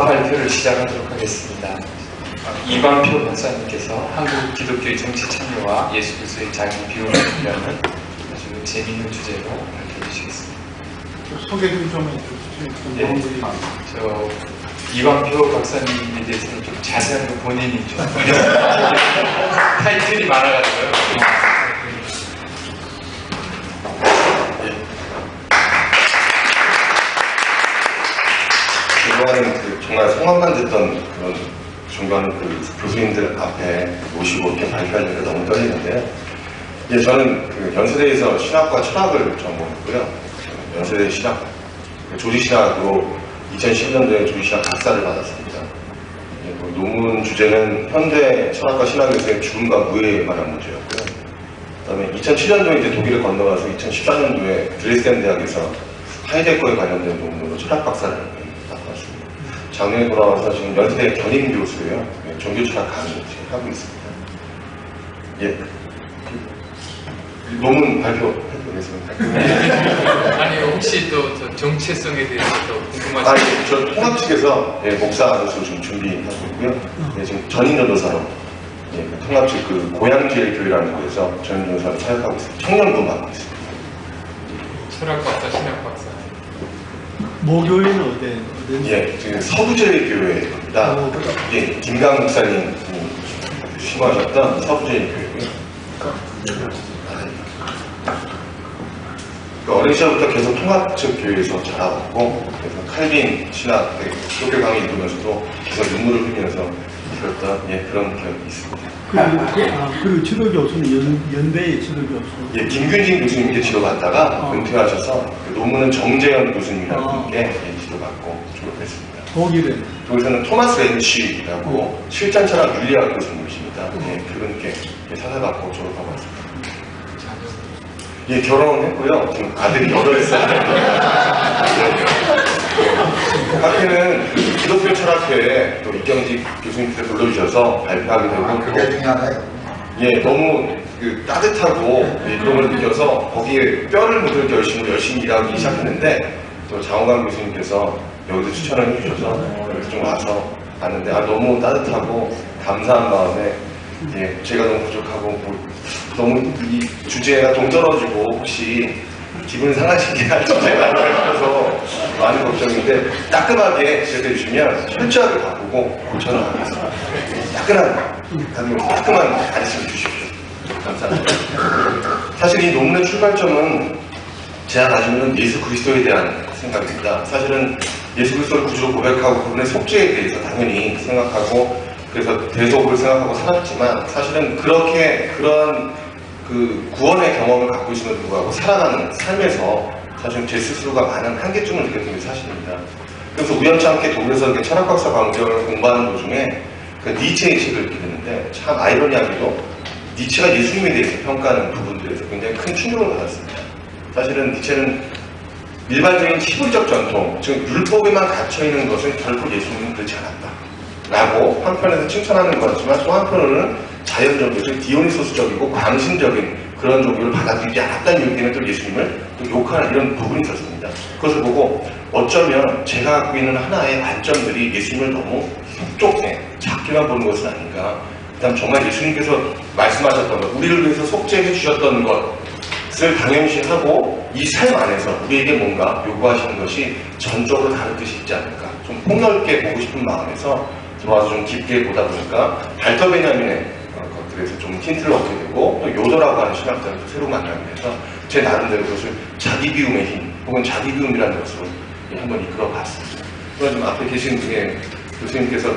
발표를 시작하도록 하겠습니다. 이광표 박사님께서 한국 기독교의 정치 참여와 예수 그리스도의 자기 비움이라는 아주 재미있는 주제로 발표해 주시겠습니다. 소개 좀 해주시죠. 네, 저 이광표 박사님에 대해서는 좀 자세한 거 본인이 좀 타이틀이 많아가지고요. 그동안은 정말 성함만 듣던 그런 중간 교수님들 앞에 모시고 이렇게 발표하려니까 너무 떨리는데요. 저는 연세대에서 신학과 철학을 전공했고요. 연세대 신학, 조지신학으로 2010년도에 조지신학 박사를 받았습니다. 논문 주제는 현대 철학과 신학에서의 죽음과 무해에 관한 문제였고요. 그 다음에 2007년도에 이제 독일을 건너가서 2014년도에 드레스덴 대학에서 하이데거에 관련된 논문으로 철학 박사를 받았습니다. 작년에 돌아와서 지금 연세대 견임 교수예요. 종교철학 강의 하고 있습니다. 논문 발표해보겠습니다. 아니 혹시 또 저 정체성에 대해서 또 궁금하신? 저 통합 측에서 목사로서 지금 준비하고 있고요. 지금 전인전도사로 통합 측 고향제일교회라는 곳에서 전인전도사로 사역하고 있습니다. 청년부 맡고 있습니다. 철학 박사, 신학 박사. 모교회는 어디? 지금 서부제일교회입니다. 김강 목사님 심화하셨던 서부제일교회고요. 어린 시절부터 계속 통합 측 교회에서 자라왔고, 그래서 칼빈 신학 기독교 강의 읽으면서도 계속 눈물을 흘리면서 들었던 그런 기억이 있습니다. 그리고 지도 교수는 연대의 지도 교수. 김균진 교수님께 지도받다가 은퇴하셔서 논문은 정재현 교수님이라는 분께 지도받고 졸업했습니다. 독일에서는 토마스 렌치라고 실전철학 윤리학 교수님이십니다. 그분께 사사받고 졸업하고 왔습니다. 결혼했고요. 지금 아들이 8살. 학회는 기독교 철학회에 또 이경직 교수님께서 불러주셔서 발표하게 되고, 그게 중요하네요. 너무 따뜻하고 그런 걸 느껴서 거기에 뼈를 묻을 결심으로 열심히 일하기 시작했는데, 또 장원강 교수님께서 여기서 추천을 해주셔서 여기서 좀 와서 봤는데 너무 따뜻하고 감사한 마음에 제가 너무 부족하고 너무 이 주제가 동떨어지고 혹시 기분 상하신 게 아닐까 싶어서 많은 걱정인데, 따끔하게 제대해 주시면 철저하게 바꾸고 고쳐나가겠습니다. 따끔한 가르침 주십시오. 감사합니다. 사실 이 논문의 출발점은 제가 가지고 있는 예수 그리스도에 대한 생각입니다. 사실은 예수 그리스도를 구주로 고백하고 그분의 속죄에 대해서 당연히 생각하고, 그래서 대속을 생각하고 살았지만, 사실은 그런 구원의 경험을 갖고 있음에도 불구하고 살아가는 삶에서 사실은 제 스스로가 많은 한계점을 느꼈던 게 사실입니다. 그래서 우연치 않게 독일에서 이렇게 철학박사 과목을 공부하는 도중에 니체의 책을 읽게 됐는데, 참 아이러니하게도 니체가 예수님에 대해서 평가하는 부분들에서 굉장히 큰 충격을 받았습니다. 사실은 니체는 일반적인 시골적 전통, 즉 율법에만 갇혀있는 것은 결코 예수님은 그렇지 않았다 라고 한편에서 칭찬하는 것 같지만, 또 한편으로는 자연적이고 디오니소스적이고 광신적인 그런 종교를 받아들이지 않았다는 얘기는 또 예수님을 또 욕하는 이런 부분이 있었습니다. 그것을 보고 어쩌면 제가 갖고 있는 하나의 관점들이 예수님을 너무 속좁게 작게만 보는 것은 아닌가. 그다음 정말 예수님께서 말씀하셨던 것, 우리를 위해서 속죄해 주셨던 것을 당연시하고 이 삶 안에서 우리에게 뭔가 요구하시는 것이 전적으로 다른 뜻이 있지 않을까. 좀 폭넓게 보고 싶은 마음에서 들어와서 좀 깊게 보다 보니까 발터 베냐민의 것들에서 좀 힌트를 얻게 되고, 또 요더라고 하는 신학자를 새로 만나게 돼서 제 나름대로 그것을 자기 비움의 힘 혹은 자기 비움이라는 것으로 한번 이끌어 봤습니다. 그래서 좀 앞에 계신 교수님께서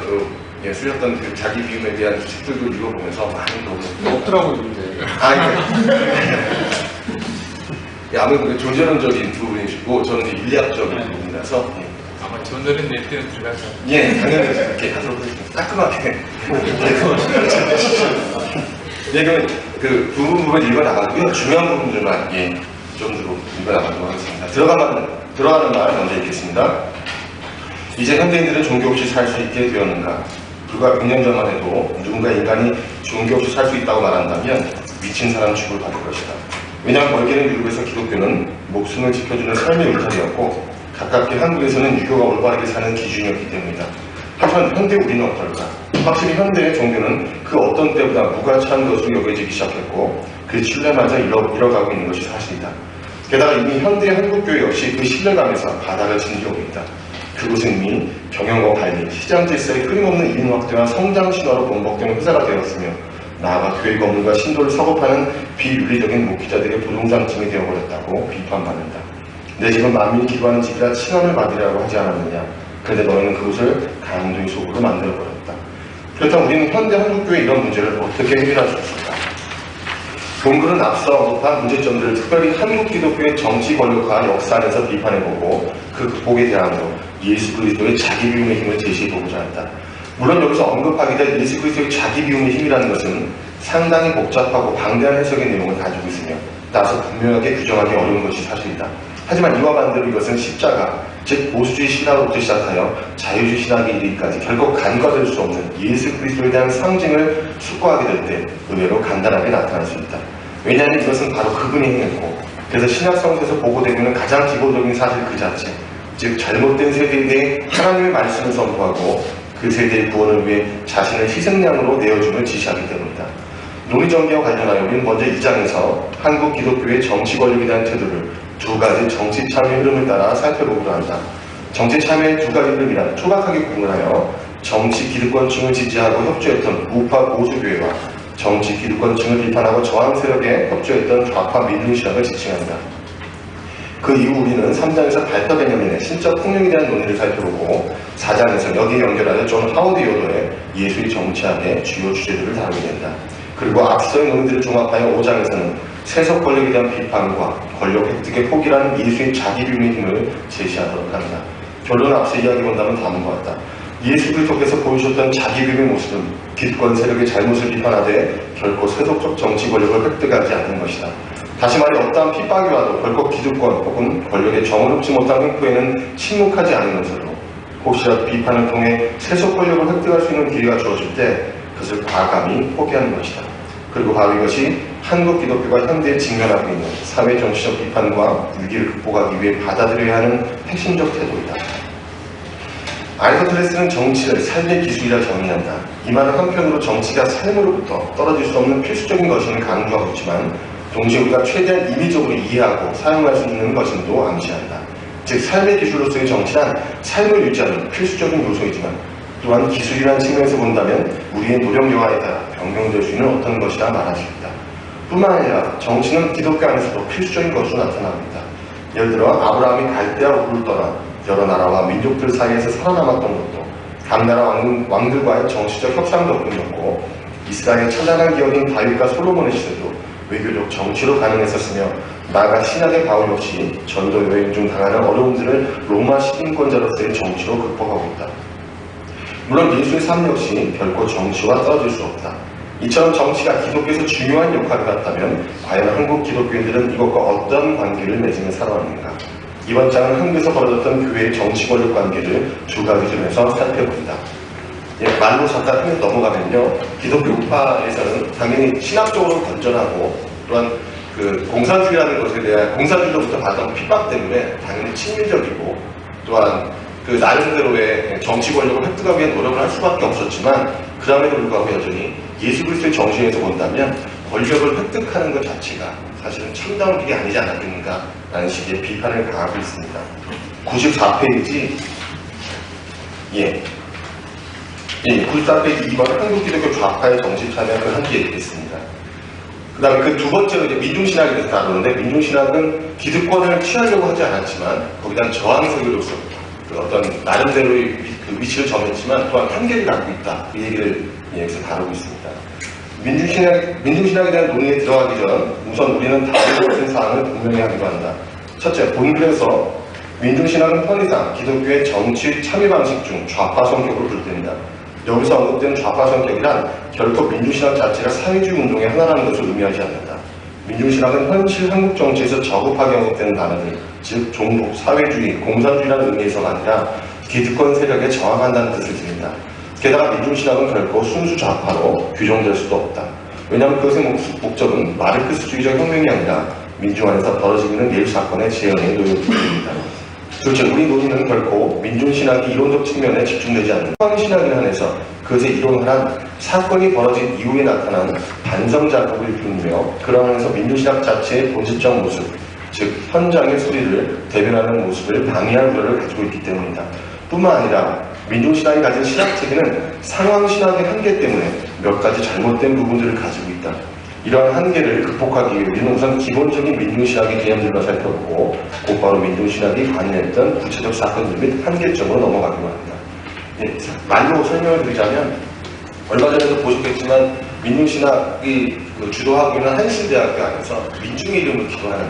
쓰셨던 자기 비움에 대한 책들도 읽어보면서 많은 도움을 없더라고요, 근데. 아무래도 존재론적인 부분이시고 저는 이제 윤리학적인 부분이라서 아마 전월은 낼 때는 들어가서. 당연히 이렇게 하도록 하겠습니다. 따끔하게. 그럼 부분 읽어나가고요. 중요한 부분들만 좀 읽어나가도록 하겠습니다. 들어가는 말 먼저 읽겠습니다. 이제 현대인들은 종교 없이 살 수 있게 되었는가? 불과 100년 전만 해도 누군가 인간이 종교 없이 살 수 있다고 말한다면 미친 사람 취급을 받을 것이다. 왜냐하면 멀게는 유럽에서 기독교는 목숨을 지켜주는 삶의 울타리였고, 가깝게 한국에서는 유교가 올바르게 사는 기준이었기 때문이다. 현대 우리는 어떨까? 확실히 현대의 종교는 그 어떤 때보다 무가치한 것으로 여겨지기 시작했고 그 신뢰마저 잃어가고 있는 것이 사실이다. 게다가 이미 현대의 한국교회 역시 그 신뢰감에서 바닥을 진지하고 있다. 그곳은 이미 경영과 관리, 시장 질서의 끊임없는 인원확대와 성장 신화로 번복되는 회사가 되었으며 나아가 교회 건물과 신도를 사고파는 비윤리적인 목회자들의 부동산층이 되어버렸다고 비판받는다. 내 집은 만민이 기도하는 집이라 칭함을 받으려고 하지 않았느냐. 그런데 너희는 그곳을 강도의 속으로 만들어버렸다. 그렇다면 우리는 현대 한국교회 이런 문제를 어떻게 해결할 수 있을까? 본글은 앞서 언급한 문제점들을 특별히 한국 기독교의 정치 권력화 역사 안에서 비판해보고 그 극복에 대안으로 예수 그리스도의 자기 비움의 힘을 제시해보고자 한다. 물론 여기서 언급하게 될 예수 그리스도의 자기 비움의 힘이라는 것은 상당히 복잡하고 방대한 해석의 내용을 가지고 있으며 따라서 분명하게 규정하기 어려운 것이 사실이다. 하지만 이와 반대로 이것은 십자가, 즉 보수주의 신학으로부터 시작하여 자유주의 신학에 이르기까지 결국 간과될 수 없는 예수 그리스도에 대한 상징을 숙고하게 될 때 의외로 간단하게 나타날 수 있다. 왜냐하면 이것은 바로 그분이 행했고 그래서 신약성서에서 보고되고 있는 가장 기본적인 사실 그 자체, 즉 잘못된 세대에 대해 하나님의 말씀을 선포하고 그 세대의 구원을 위해 자신을 희생양으로 내어줌을 지시하기 때문이다. 논의정기와 관련하여 우리는 먼저 2장에서 한국 기독교의 정치 권력에 대한 태도를 두 가지 정치 참여 흐름을 따라 살펴보고자 한다. 정치 참여의 두 가지 흐름이란 투박하게 구분하여 정치 기득권층을 지지하고 협조했던 우파 보수교회와 정치 기득권층을 비판하고 저항 세력에 협조했던 좌파 민중신학을 지칭한다. 그 이후 우리는 3장에서 발터 베냐민의 신적 폭력에 대한 논의를 살펴보고 4장에서 여기에 연결하여 존 하워드 요더의 예수의 정치학의 주요 주제들을 다루게 된다. 그리고 앞서의 논의들을 종합하여 5장에서는 세속 권력에 대한 비판과 권력 획득의 포기라는 예수의 자기 비움의 힘을 제시하도록 한다. 결론은 앞서 이야기본다면 다음과 같다. 예수 그리스도께서 보여주셨던 자기 비움의 모습은 기득권 세력의 잘못을 비판하되 결코 세속적 정치 권력을 획득하지 않는 것이다. 다시 말해 어떠한 핍박이 와도 결코 기득권 혹은 권력의 정을 흡지 못한 횡포에는 침묵하지 않으면서도 혹시라도 비판을 통해 세속 권력을 획득할 수 있는 기회가 주어질 때 그것을 과감히 포기하는 것이다. 그리고 바로 이것이 한국 기독교가 현대에 직면하고 있는 사회 정치적 비판과 위기를 극복하기 위해 받아들여야 하는 핵심적 태도이다. 아리스토텔레스는 정치를 삶의 기술이라 정의한다. 이 말은 한편으로 정치가 삶으로부터 떨어질 수 없는 필수적인 것임을 강조하고 있지만 동시에 우리가 최대한 임의적으로 이해하고 사용할 수 있는 것임도 암시한다. 즉 삶의 기술로서의 정치란 삶을 유지하는 필수적인 요소이지만 또한 기술이라는 측면에서 본다면 우리의 노력 여하에 따라 변경될 수 있는 어떤 것이라 말할 수 있다. 뿐만 아니라 정치는 기독교 안에서도 필수적인 것으로 나타납니다. 예를 들어 아브라함이 갈대아 우르를 떠나 여러 나라와 민족들 사이에서 살아남았던 것도 각 나라 왕들과의 정치적 협상 덕분이었고 이스라엘의 찬란한 기업인 다윗과 솔로몬의 시대도 외교적 정치로 가능했었으며 나아가 신약의 바울 역시 전도 여행 중 당하는 어려움들을 로마 시민권자로서의 정치로 극복하고 있다. 물론 예수의 삶 역시 결코 정치와 떨어질 수 없다. 이처럼 정치가 기독교에서 중요한 역할을 했다면 과연 한국 기독교인들은 이것과 어떤 관계를 맺으며 살아왔는가? 이번 장은 한국에서 벌어졌던 교회의 정치 권력 관계를 두 가지 점에서 살펴본다. 말로 잠깐 하면 넘어가면요. 기독교 우파에서는 당연히 신학적으로 건전하고 또한 그 공산주의라는 것에 대한 공산주의로부터 받은 핍박 때문에 당연히 친밀적이고 또한 그 나름대로의 정치 권력을 획득하기 위한 노력을 할 수밖에 없었지만 그럼에도 불구하고 여전히 예수 그리스도의 정신에서 본다면 권력을 획득하는 것 자체가 사실은 참다운 일이 아니지 않았겠는가라는 식의 비판을 가하고 있습니다. 94페이지 94페이지 2번 한국 기독교 좌파의 정치 참여를 함께 읽겠습니다. 그 다음에 그 두 번째로 이제 민중신학에 대해서 다루는데 민중신학은 기득권을 취하려고 하지 않았지만 거기다 저항세력으로서 그 어떤 나름대로의 그 위치를 정했지만 또한 한계를 갖고 있다. 그 얘기를 여기서 다루고 있습니다. 민중신학에 대한 논의에 들어가기 전 우선 우리는 다른 것의 사항을 분명히 하기로 한다. 첫째, 본글에서 민중신학은 편의상 기독교의 정치 참여 방식 중 좌파 성격으로 분류됩니다. 여기서 언급된 좌파 성격이란 결코 민중신학 자체가 사회주의 운동의 하나라는 것을 의미하지 않는다. 민중신학은 현실 한국 정치에서 저급하게 언급되는 단어들, 즉 종북, 사회주의, 공산주의라는 의미에서가 아니라 기득권 세력에 저항한다는 뜻을 지닌다. 게다가 민중신학은 결코 순수 좌파로 규정될 수도 없다. 왜냐하면 그것의 목적은 마르크스주의적 혁명이 아니라 민중 안에서 벌어지고 있는 내일 사건의 재현에 놓여있습니다. 둘째, 우리 논의는 결코 민중신학이 이론적 측면에 집중되지 않는 상황신학에 한해서 그것의 이론화란 사건이 벌어진 이후에 나타난 반성작업을 이루며 그러면서 민중신학 자체의 본질적 모습, 즉 현장의 소리를 대변하는 모습을 방해할 우려를 가지고 있기 때문이다. 뿐만 아니라 민중신학이 가진 신학체계는 상황신학의 한계 때문에 몇 가지 잘못된 부분들을 가지고 있다. 이러한 한계를 극복하기 위해 우리는 우선 기본적인 민중신학의 개념들과 살펴보고 곧바로 민중신학이 관여했던 구체적 사건들 및 한계점으로 넘어가기로 합니다. 예, 말로 설명을 드리자면 얼마 전에도 보셨겠지만 민중신학이 주도하고 있는 한신대학교 안에서 민중의 이름을 기도하는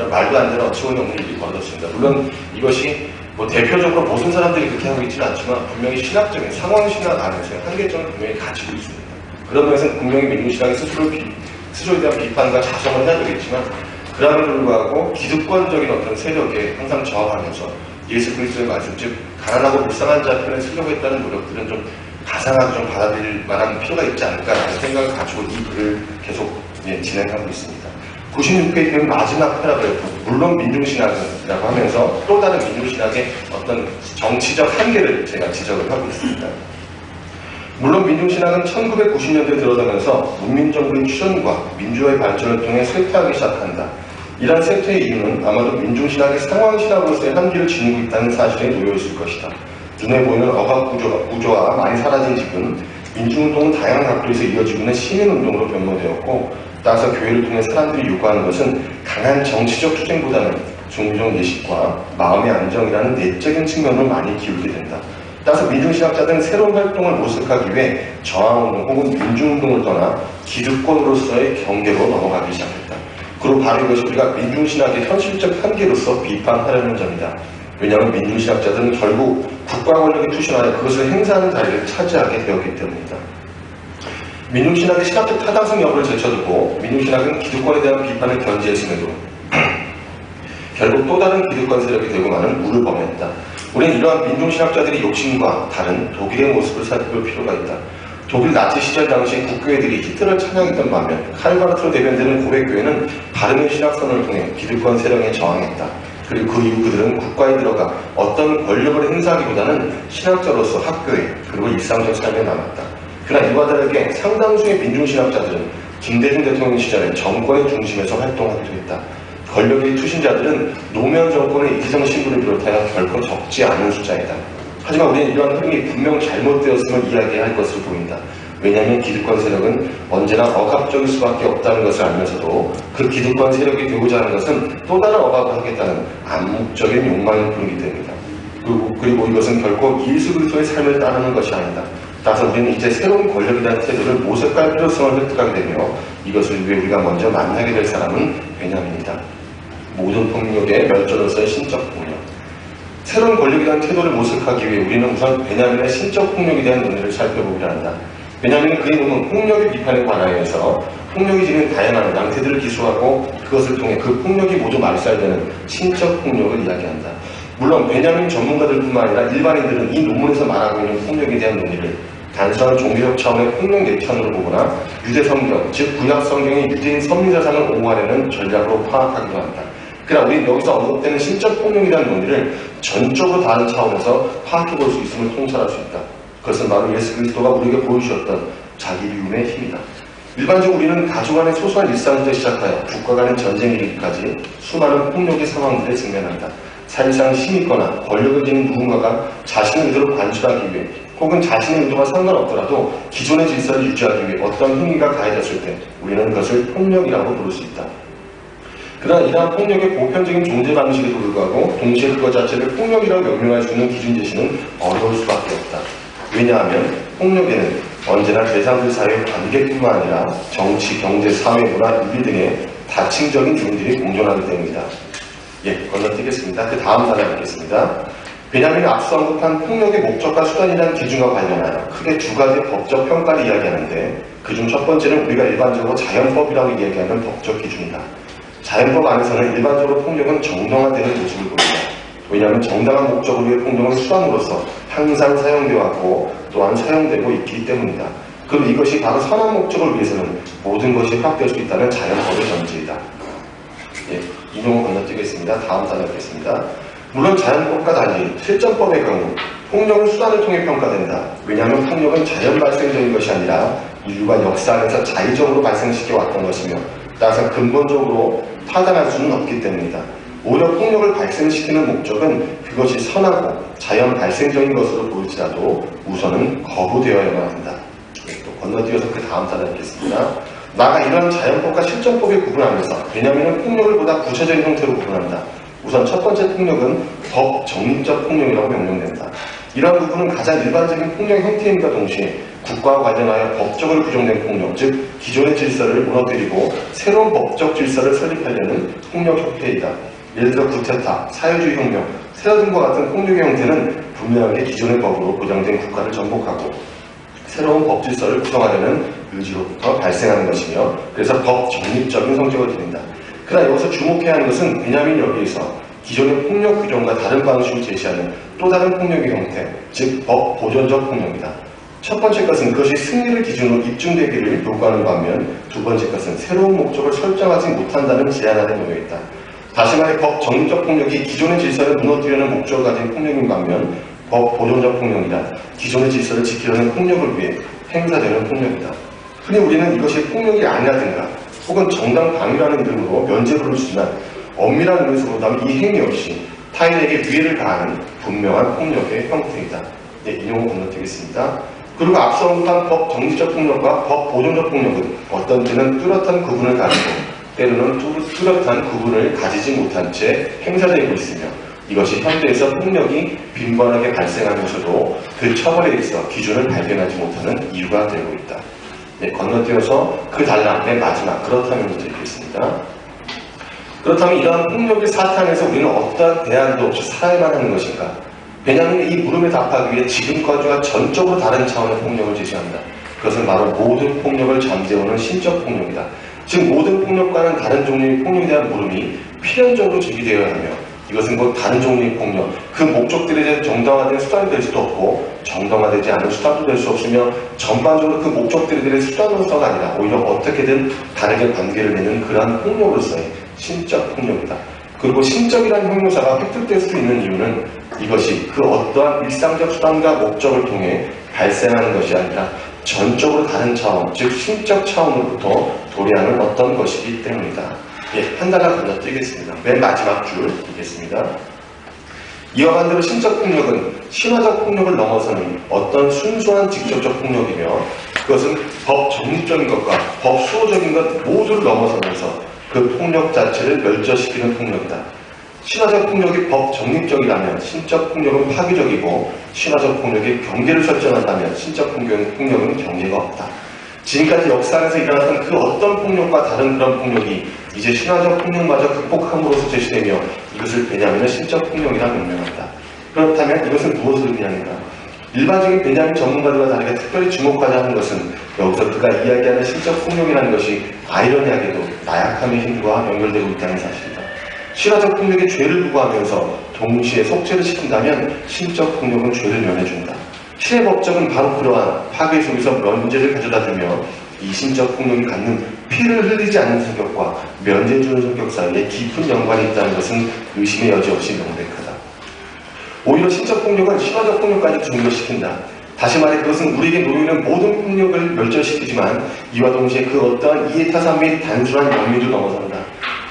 말도 안 되는 어처구니 없는 일이 벌어졌습니다. 물론 이것이 대표적으로 모든 사람들이 그렇게 하고 있지는 않지만 분명히 신학적인 상황신학 안에서의 한계점을 분명히 가지고 있습니다. 그런 면에서 분명히 민중신학이 스스로에 대한 비판과 자성을 해야 되겠지만 그럼에도 불구하고 기득권적인 어떤 세력에 항상 저항하면서 예수 그리스도의 말씀, 즉 가난하고 불쌍한 자 편에 서려고 했다는 노력들은 좀 가상하게 좀 받아들일 만한 필요가 있지 않을까라는 생각을 가지고 이 글을 계속 진행하고 있습니다. 96페이지 마지막 패러그래프, 물론 민중신학이라고 하면서 또 다른 민중신학의 어떤 정치적 한계를 제가 지적을 하고 있습니다. 물론 민중신학은 1990년대에 들어서면서 문민정부의 출현과 민주화의 발전을 통해 쇠퇴하기 시작한다. 이러한 쇠퇴의 이유는 아마도 민중신학이 상황신학으로서의 한계를 지니고 있다는 사실에 놓여있을 것이다. 눈에 보이는 억압구조가 많이 사라진 지금 민중운동은 다양한 각도에서 이어지고 있는 시민운동으로 변모되었고 따라서 교회를 통해 사람들이 요구하는 것은 강한 정치적 투쟁보다는 종교적 예식과 마음의 안정이라는 내적인 측면으로 많이 기울게 된다. 따라서 민중신학자들은 새로운 활동을 모색하기 위해 저항운동 혹은 민중운동을 떠나 기득권으로서의 경계로 넘어가기 시작했다. 그리고 바로 이것이 우리가 민중신학의 현실적 한계로서 비판하려는 점이다. 왜냐하면 민중신학자들은 결국 국가 권력이 투신하여 그것을 행사하는 자리를 차지하게 되었기 때문이다. 민중신학의 신학적 타당성 여부를 제쳐두고 민중신학은 기득권에 대한 비판을 견지했음에도 결국 또 다른 기득권 세력이 되고 마는 우를 범했다. 우리는 이러한 민중신학자들의 욕심과 다른 독일의 모습을 살펴볼 필요가 있다. 독일 나치 시절 당시 국교회들이 히틀러를 찬양했던 반면 칼바르트로 대변되는 고백교회는 바르는 신학선을 통해 기득권 세력에 저항했다. 그리고 그 이후 그들은 국가에 들어가 어떤 권력을 행사하기보다는 신학자로서 학교에 그리고 일상적 삶에 남았다. 그러나 이와 다르게 상당수의 민중신학자들은 김대중 대통령 시절에 정권의 중심에서 활동하기도 했다. 권력의 투신자들은 노무현 정권의 이재정 신부를 비롯하여 결코 적지 않은 숫자이다. 하지만 우리는 이러한 흐름이 분명 잘못되었음을 이야기해야 할 것으로 보인다. 왜냐하면 기득권 세력은 언제나 억압적일 수밖에 없다는 것을 알면서도 그 기득권 세력이 되고자 하는 것은 또 다른 억압을 하겠다는 암묵적인 욕망일 뿐이기 때문이다. 그리고 이것은 결코 예수 그리스도의 삶을 따르는 것이 아니다. 따라서 우리는 이제 새로운 권력에 대한 태도를 모색할 필요성을 획득하게 되며 이것을 위해 우리가 먼저 만나게 될 사람은 베냐민이다. 모든 폭력의 멸저로서의 신적 폭력. 새로운 권력에 대한 태도를 모색하기 위해 우리는 우선 베냐민의 신적 폭력에 대한 논의를 살펴보기로 한다. 베냐민은 그의 논문 폭력의 비판에 관하여서 폭력이 지닌 다양한 양태들을 기소하고 그것을 통해 그 폭력이 모두 말살되는 신적 폭력을 이야기한다. 물론 베냐민 전문가들뿐만 아니라 일반인들은 이 논문에서 말하고 있는 폭력에 대한 논의를 단순한 종교적 차원의 폭력 내천으로 보거나 유대 성경, 즉 구약 성경의 유대인 섭리사상을 옹호하려는 전략으로 파악하기도 한다. 그러나 우리는 여기서 언급되는 신적 폭력에 대한 논의를 전적으로 다른 차원에서 파악해볼 수 있음을 통찰할 수 있다. 그것은 바로 예수 그리스도가 우리에게 보여주셨던 자기 비움의 힘이다. 일반적으로 우리는 가족 간의 소소한 일상부터 시작하여 국가 간의 전쟁에 이르기까지 수많은 폭력의 상황들에 직면한다. 사실상 힘이 있거나 권력을 지닌 누군가가 자신의 의도를 관철하기 위해 혹은 자신의 의도와 상관없더라도 기존의 질서를 유지하기 위해 어떤 행위가 가해졌을 때 우리는 그것을 폭력이라고 부를 수 있다. 그러나 이러한 폭력의 보편적인 존재 방식에도 불구하고 동시에 그것 자체를 폭력이라고 명명할 수 있는 기준 제시는 어려울 수밖에 없다. 왜냐하면 폭력에는 언제나 대상들 사이의 관계뿐만 아니라 정치, 경제, 사회, 문화, 윤리 등의 다층적인 요인들이 공존하기 때문이다. 건너뛰겠습니다. 그 다음 단어 읽겠습니다. 베냐민이 앞서 언급한 폭력의 목적과 수단이라는 기준과 관련하여 크게 두 가지 법적 평가를 이야기하는데 그중 첫 번째는 우리가 일반적으로 자연법이라고 이야기하는 법적 기준이다. 자연법 안에서는 일반적으로 폭력은 정당화되는 모습을 보인다. 왜냐하면 정당한 목적을 위해 폭력은 수단으로서 항상 사용되어 왔고 또한 사용되고 있기 때문이다. 그리고 이것이 바로 선한 목적을 위해서는 모든 것이 확대할 수 있다는 자연법의 전제이다. 인용을 건너뛰겠습니다. 다음 단어 읽겠습니다. 물론 자연법과 달리 실전법의 경우 폭력은 수단을 통해 평가된다. 왜냐하면 폭력은 자연 발생적인 것이 아니라 인류가 역사 안에서 자의적으로 발생시켜 왔던 것이며 따라서 근본적으로 타당할 수는 없기 때문이다. 오히려 폭력을 발생시키는 목적은 그것이 선하고 자연 발생적인 것으로 보일지라도 우선은 거부되어야만 한다. 또 건너뛰어서 그 다음 단을 읽겠습니다. 나아가 이러한 자연법과 실전법의 구분하면서 베냐민은 폭력을 보다 구체적인 형태로 구분한다. 우선 첫 번째 폭력은 법 정립적 폭력이라고 명명된다. 이러한 부분은 가장 일반적인 폭력 형태임과 동시에 국가와 관련하여 법적으로 규정된 폭력, 즉 기존의 질서를 무너뜨리고 새로운 법적 질서를 설립하려는 폭력 형태이다. 예를 들어 구테타, 사회주의 혁명, 테러 등과 같은 폭력의 형태는 분명하게 기존의 법으로 보장된 국가를 정복하고 새로운 법 질서를 구성하려는 의지로부터 발생하는 것이며 그래서 법 정립적인 성격을 지닌다. 그러나 여기서 주목해야 하는 것은 베냐민이 여기에서 기존의 폭력 규정과 다른 방식으로 제시하는 또 다른 폭력의 형태, 즉 법 보존적 폭력이다. 첫 번째 것은 그것이 승리를 기준으로 입증되기를 요구하는 반면 두 번째 것은 새로운 목적을 설정하지 못한다는 제한 안에 놓여 있다. 다시 말해 법 정립적 폭력이 기존의 질서를 무너뜨리려는 목적을 가진 폭력인 반면 법 보존적 폭력이란 기존의 질서를 지키려는 폭력을 위해 행사되는 폭력이다. 흔히 우리는 이것이 폭력이 아니라든가 혹은 정당 방위라는 이름으로 면죄부를 주지만 엄밀한 의미에서 본다면 이 행위 역시 타인에게 위해를 가하는 분명한 폭력의 형태이다. 네, 인용을 건너뛰겠습니다. 그리고 앞서 언급한 법 정립적 폭력과 법 보존적 폭력은 어떤 때는 뚜렷한 구분을 가지고 때로는 뚜렷한 구분을 가지지 못한 채 행사되고 있으며 이것이 현대에서 폭력이 빈번하게 발생하면서도 그 처벌에 있어 기준을 발견하지 못하는 이유가 되고 있다. 네, 건너뛰어서 그 단락 맨 마지막 그렇다면부터 읽겠습니다. 그렇다면 이러한 폭력의 사탄에서 우리는 어떠한 대안도 없이 살아야만 하는 것인가? 베냐민이 이 물음에 답하기 위해 지금까지와 전적으로 다른 차원의 폭력을 제시한다. 그것은 바로 모든 폭력을 잠재우는 신적 폭력이다. 즉 모든 폭력과는 다른 종류의 폭력에 대한 물음이 필연적으로 제기되어야 하며 이것은 곧 다른 종류의 폭력, 그 목적들에 대해 정당화된 수단이 될 수도 없고 정당화되지 않은 수단도 될 수 없으며 전반적으로 그 목적들에 대해 수단으로서가 아니라 오히려 어떻게든 다르게 관계를 맺는 그러한 폭력으로서의 신적 폭력이다. 그리고 신적이라는 형용사가 획득될 수 있는 이유는 이것이 그 어떠한 일상적 수단과 목적을 통해 발생하는 것이 아니라 전적으로 다른 차원, 즉 신적 차원으로부터 도래하는 어떤 것이기 때문이다. 예, 한 단락 건너뛰겠습니다. 맨 마지막 줄 읽겠습니다. 이와 반대로 신적 폭력은 신화적 폭력을 넘어서는 어떤 순수한 직접적 폭력이며 그것은 법 정립적인 것과 법 수호적인 것 모두를 넘어서면서 그 폭력 자체를 멸절시키는 폭력이다. 신화적 폭력이 법 정립적이라면 신적 폭력은 파괴적이고 신화적 폭력이 경계를 설정한다면 신적 폭력은 경계가 없다. 지금까지 역사 안에서 일어났던 그 어떤 폭력과 다른 그런 폭력이 이제 신화적 폭력마저 극복함으로써 제시되며 이것을 베냐민은 신적 폭력이라 명명한다. 그렇다면 이것은 무엇을 의미하는가? 일반적인 베냐민 전문가들과 다르게 특별히 주목하자 하는 것은 여기서 그가 이야기하는 신적 폭력이라는 것이 아이러니하게도 나약함의 힘과 연결되고 있다는 사실이다. 신화적 폭력에 죄를 부과하면서 동시에 속죄를 시킨다면 신적 폭력은 죄를 면해준다. 신의 법적은 바로 그러한 파괴 속에서 면죄를 가져다주며 이 신적 폭력이 갖는 피를 흘리지 않는 성격과 면죄 주는 성격 사이에 깊은 연관이 있다는 것은 의심의 여지 없이 명백하다. 오히려 신적 폭력은 신화적 폭력까지 종결시킨다. 다시 말해 그것은 우리에게 놓여있는 모든 폭력을 멸절시키지만 이와 동시에 그 어떠한 이해타산 및 단순한 영리도 넘어선다.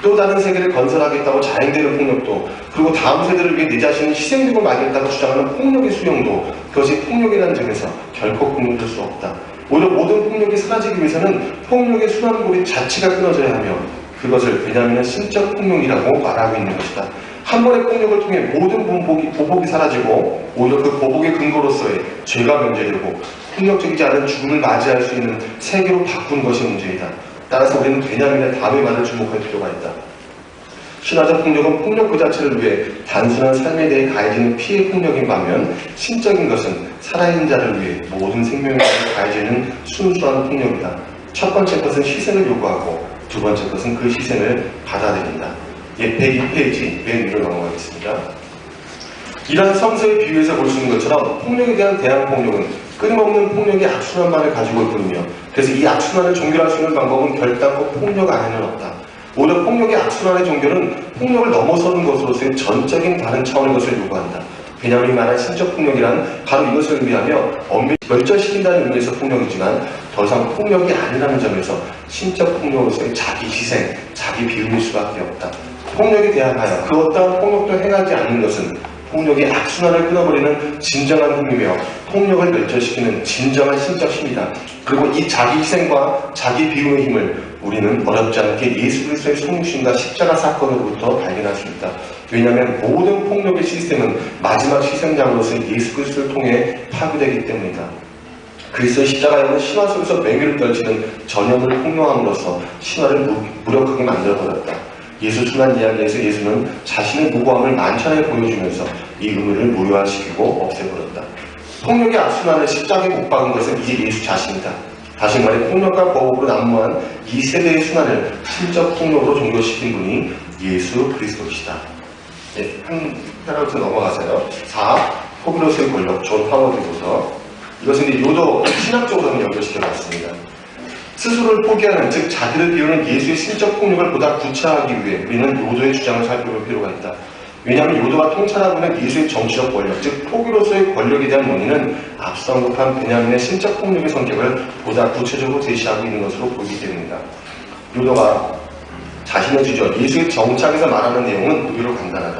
또 다른 세계를 건설하겠다고 자행되는 폭력도 그리고 다음 세대를 위해 내 자신을 희생되고 말겠다고 주장하는 폭력의 수용도 그것이 폭력이라는 점에서 결코 공유될 수 없다. 오히려 모든 폭력이 사라지기 위해서는 폭력의 순환고리 자체가 끊어져야 하며 그것을 베냐민은 신적 폭력이라고 말하고 있는 것이다. 한 번의 폭력을 통해 모든 보복이 사라지고 오히려 그 보복의 근거로서의 죄가 면제되고 폭력적이지 않은 죽음을 맞이할 수 있는 세계로 바꾼 것이 문제이다. 따라서 우리는 베냐민의 다음의 말을 주목할 필요가 있다. 신화적 폭력은 폭력 그 자체를 위해 단순한 삶에 대해 가해지는 피해 폭력인 반면 신적인 것은 살아있는 자를 위해 모든 생명에 대해 가해지는 순수한 폭력이다. 첫 번째 것은 희생을 요구하고 두 번째 것은 그 희생을 받아들인다. 예, 102페이지 맨 위로 넘어가겠습니다. 이러한 성서의 비유에서 볼 수 있는 것처럼 폭력에 대한 대항 폭력은 끊임없는 폭력의 악순환만을 가지고 있거든요. 그래서 이 악순환을 종결할 수 있는 방법은 결단코 폭력 안에는 없다. 오히려 폭력의 악순환의 종교는 폭력을 넘어서는 것으로서의 전적인 다른 차원의 것을 요구한다. 베냐민이 말한 신적 폭력이란 바로 이것을 의미하며 엄밀히 멸절시킨다는 의미에서 폭력이지만 더 이상 폭력이 아니라는 점에서 신적 폭력으로서의 자기 희생, 자기 비움일 수밖에 없다. 폭력에 대항하여 그 어떠한 폭력도 행하지 않는 것은 폭력의 악순환을 끊어버리는 진정한 힘이며 폭력을 멸절시키는 진정한 신적 힘이다. 그리고 이 자기 희생과 자기 비움의 힘을 우리는 어렵지 않게 예수 그리스도의 성육신과 십자가 사건으로부터 발견할 수 있다. 왜냐하면 모든 폭력의 시스템은 마지막 희생장으로서 예수 그리스도를 통해 파괴되기 때문이다. 그리스도의 십자가에는 신화 속에서 맹위를 떨치는 전형을 폭로함으로써 신화를 무력하게 만들어버렸다. 예수 순환 이야기에서 예수는 자신의 무고함을 만천하게 보여주면서 이 의무를 무효화시키고 없애버렸다. 폭력의 악순환을 십자가에 못 박은 것은 이제 예수 자신이다. 다시 말해 폭력과 거복으로 난무한 이 세대의 순환을 신적 폭력으로 종료시킨 분이 예수 그리스도시다. 한 패러그래프 넘어가세요. 4. 포기로서의 권력, 존 하워드 교서. 이것은 이제 요도 신학적으로는 연결시켜봤습니다. 스스로를 포기하는, 즉 자기를 비우는 예수의 신적 폭력을 보다 구체화하기 위해 우리는 요도의 주장을 살펴볼 필요가 있다. 왜냐하면 요도가 통찰하고 있는 예수의 정치적 권력, 즉 포기로서의 권력에 대한 논의는 앞서 언급한 베냐민의 신적 폭력의 성격을 보다 구체적으로 제시하고 있는 것으로 보이기 때문이다. 요도가 자신의 주저, 예수의 정착에서 말하는 내용은 의외로 간단하다.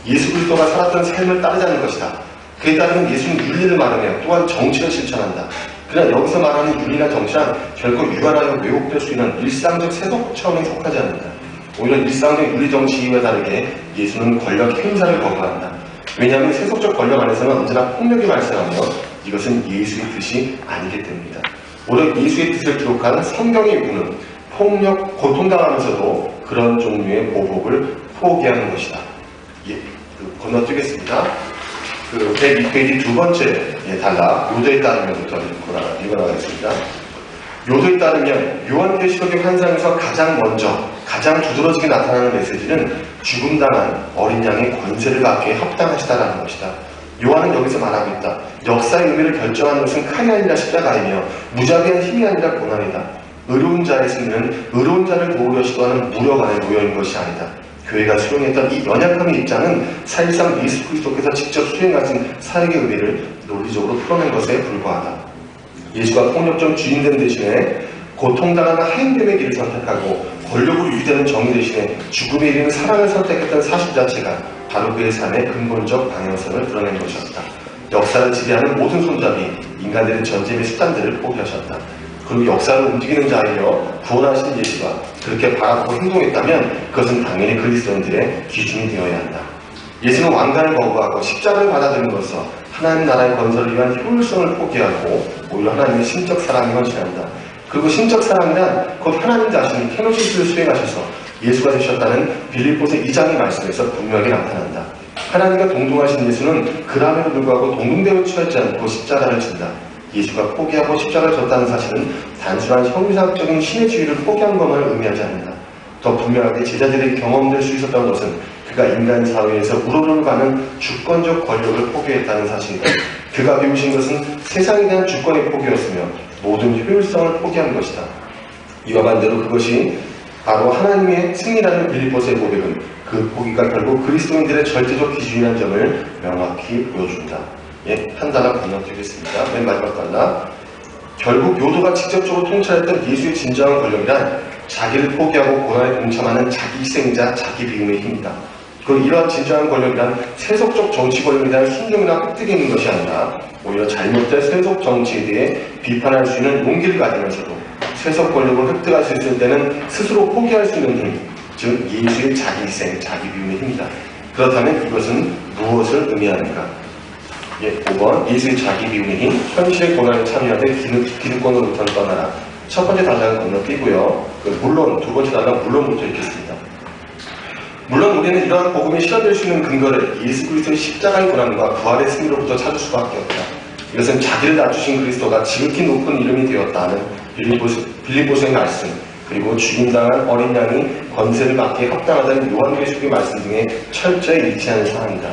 예수 그리스도가 살았던 삶을 따르자는 것이다. 그에 따르면 예수는 윤리를 말하며 또한 정치를 실천한다. 그러나 여기서 말하는 윤리나 정치란 결코 유한하여 왜곡될 수 있는 일상적 세속 차원에 속하지 않는다. 오히려 일상적 윤리 정치 이와 다르게 예수는 권력 행사를 거부한다. 왜냐하면 세속적 권력 안에서는 언제나 폭력이 발생하며 이것은 예수의 뜻이 아니기 때문이다. 오히려 예수의 뜻을 기록한 성경의 요구는 폭력, 고통당하면서도 그런 종류의 보복을 포기하는 것이다. 건너뛰겠습니다. 102페이지 두 번째 단락, 요도에 따르면부터 읽어나가겠습니다. 요도에 따르면 요한계시록의 환상에서 가장 먼저, 가장 두드러지게 나타나는 메시지는 죽음당한 어린 양의 권세를 갖기에 합당하시다라는 것이다. 요한은 여기서 말하고 있다. 역사의 의미를 결정하는 것은 칼이 아니라 십자가이며 무자비한 힘이 아니라 고난이다. 의로운 자의 승리는 의로운 자를 도우려 시도하는 무력 안에 놓여있는 것이 아니다. 교회가 수용했던 이 연약함의 입장은 사실상 예수 그리스도께서 직접 수행하신 사역의 의미를 논리적으로 풀어낸 것에 불과하다. 예수가 폭력적 주인된 대신에 고통당하는 하인됨의 길을 선택하고 권력으로 유지되는 정의 대신에 죽음에 이르는 사랑을 선택했던 사실 자체가 바로 그의 삶의 근본적 방향성을 드러낸 것이었다. 역사를 지배하는 모든 손잡이, 인간들의 전쟁의 수단들을 포기하셨다. 그리고 역사를 움직이는 자이며 구원하신 예수가 그렇게 바라보고 행동했다면 그것은 당연히 그리스도인들의 기준이 되어야 한다. 예수는 왕관을 거부하고 십자가를 받아들임으로써 하나님 나라의 건설을 위한 효율성을 포기하고 오히려 하나님의 신적 사랑에 헌신한다. 그리고 신적 사랑이란 곧 하나님 자신이 케노시스를 수행하셔서 예수가 되셨다는 빌립보서 2장의 말씀에서 분명히 나타난다. 하나님과 동등하신 예수는 그럼에도 불구하고 동등되어 취하지 않고 십자가를 진다. 예수가 포기하고 십자가를 졌다는 사실은 단순한 형이상학적인 신의 지위를 포기한 것만을 의미하지 않는다. 더 분명하게 제자들의 경험될 수 있었던 것은 그가 인간 사회에서 우러러 가는 주권적 권력을 포기했다는 사실이다. 그가 배우신 것은 세상에 대한 주권의 포기였으며 모든 효율성을 포기한 것이다. 이와 반대로 그것이 바로 하나님의 승리라는 빌립보서의 고백은 그 포기가 결국 그리스도인들의 절대적 기준이라는 점을 명확히 보여준다. 한 단락 건너뛰겠습니다. 맨 마지막 단락. 결국 요도가 직접적으로 통찰했던 예수의 진정한 권력이란 자기를 포기하고 고난에 동참하는 자기 희생자, 자기 비움의 힘이다. 그리고 이러한 진정한 권력이란 세속적 정치 권력에 대한 순종이나 획득이 있는 것이 아니라 오히려 잘못된 세속 정치에 대해 비판할 수 있는 용기를 가지면서도 세속 권력을 획득할 수 있을 때는 스스로 포기할 수 있는 힘, 즉 예수의 자기 희생, 자기 비움의 힘이다. 그렇다면 이것은 무엇을 의미하는가? 5번 예수의 자기 비움의 힘, 현실의 고난에 참여하되 기득권으로부터는 떠나라. 첫 번째 단락은 건너뛰고요. 물론 두 번째 단락은 물론부터 읽겠습니다. 물론 우리는 이러한 복음이 실현될 수 있는 근거를 예수 그리스도의 십자가의 고난과 부활의 승리로부터 찾을 수밖에 없다. 이것은 자기를 낮추신 그리스도가 지극히 높은 이름이 되었다는 빌립보서의 말씀, 그리고 죽임당한 어린 양이 권세를 받기에 합당하다는 요한계시록의 말씀 등에 철저히 일치하는 사항이다.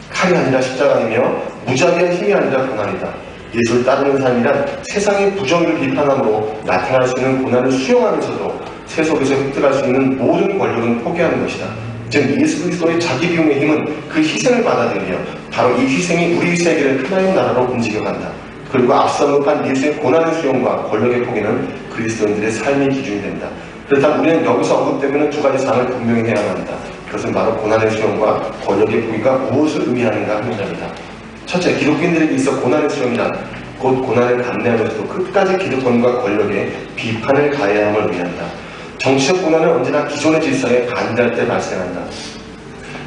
칼이 아니라 십자가이며 무자비한 힘이 아니라 고난이다. 예수를 따르는 삶이란 세상의 부정을 비판함으로 나타날 수 있는 고난을 수용하면서도 세속에서 획득할 수 있는 모든 권력은 포기하는 것이다. 즉 예수 그리스도의 자기 비움의 힘은 그 희생을 받아들이며 바로 이 희생이 우리 세계를 하나님 나라로 움직여간다. 그리고 앞서 언급한 예수의 고난의 수용과 권력의 포기는 그리스도인들의 삶의 기준이 된다. 그렇다면 우리는 여기서 언급되는 두 가지 사항을 분명히 해야만 한다. 그것은 바로 고난의 수용과 권력의 포기가 무엇을 의미하는가 하는 점이다. 첫째, 기독교인들에게 있어 고난의 수용이란 곧 고난을 감내하면서도 끝까지 기득권과 권력에 비판을 가해야 함을 의미한다. 정치적 고난은 언제나 기존의 질서에 반대할 때 발생한다.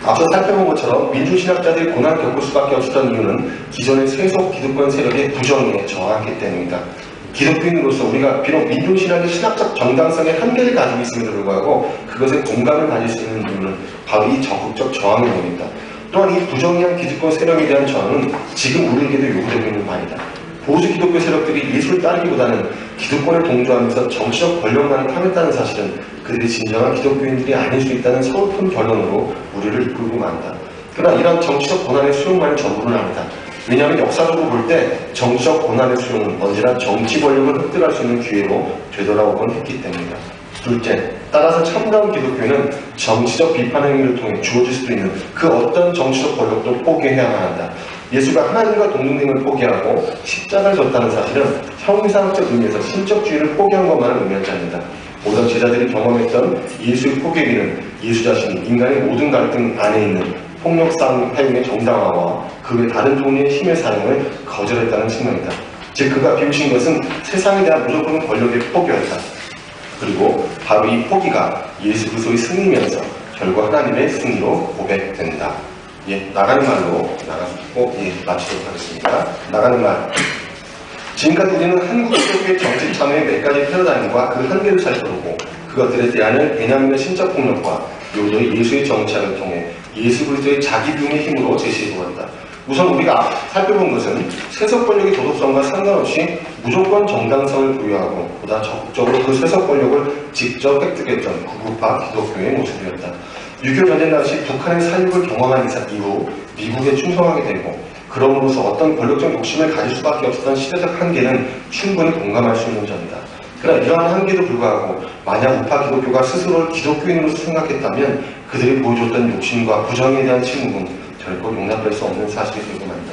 앞서 살펴본 것처럼 민주신학자들이 고난을 겪을 수밖에 없었던 이유는 기존의 세속 기득권 세력의 부정에 저항했기 때문이다. 기독교인으로서 우리가 비록 민주신학의 신학적 정당성의 한계를 가지고 있음에도 불구하고 그것에 공감을 가질 수 있는 이유는 바로 이 적극적 저항에 있다. 또한 이 부정의한 기득권 세력에 대한 저항은 지금 우리에게도 요구되고 있는 바이다. 보수 기독교 세력들이 예수를 따르기보다는 기득권에 동조하면서 정치적 권력만을 탐했다는 사실은 그들이 진정한 기독교인들이 아닐 수 있다는 서글픈 결론으로 우리를 이끌고 만다. 그러나 이런 정치적 고난의 수용만이 전부는 아니다. 왜냐하면 역사적으로 볼 때 정치적 고난의 수용은 언제나 정치 권력을 획득할 수 있는 기회로 되돌아오곤 했기 때문이다. 둘째, 따라서 참다운 기독교인은 정치적 비판 행위를 통해 주어질 수도 있는 그 어떤 정치적 권력도 포기해야만 한다. 예수가 하나님과 동등됨을 포기하고 십자가를 졌다는 사실은 형이상학적 의미에서 신적주의를 포기한 것만을 의미하지 않는다. 모든 제자들이 경험했던 예수의 포기에는 예수 자신이 인간의 모든 갈등 안에 있는 폭력 사용의 정당화와 그 외 다른 종류의 힘의 사용을 거절했다는 측면이다. 즉 그가 비우신 것은 세상에 대한 무조건 권력의 포기였다. 그리고 바로 이 포기가 예수 그리스도의 승리면서 결국 하나님의 승리로 고백된다. 나가는 말로 마치도록 하겠습니다. 나가는 말. 지금까지 우리는 한국 기독교의 정치 참여의 몇 가지 패러다임과 그 한계를 살펴보고 그것들에 대한 베냐민의 신적 폭력과 요도의 예수의 정치학을 통해 예수 그리스도의 자기 비움의 힘으로 제시해보았다. 우선 우리가 살펴본 것은 세속 권력의 도덕성과 상관없이 무조건 정당성을 부여하고 보다 적극적으로 그 세속 권력을 직접 획득했던 구구파 기독교의 모습이었다. 6.25 전쟁 당시 북한의 사육을 경험한 이후 미국에 충성하게 되고 그럼으로써 어떤 권력적 욕심을 가질 수밖에 없었던 시대적 한계는 충분히 공감할 수 있는 점이다. 그러나 이러한 한계도 불구하고 만약 우파 기독교가 스스로를 기독교인으로서 생각했다면 그들이 보여줬던 욕심과 부정에 대한 침묵은 결코 용납할 수 없는 사실이 되고 말이다.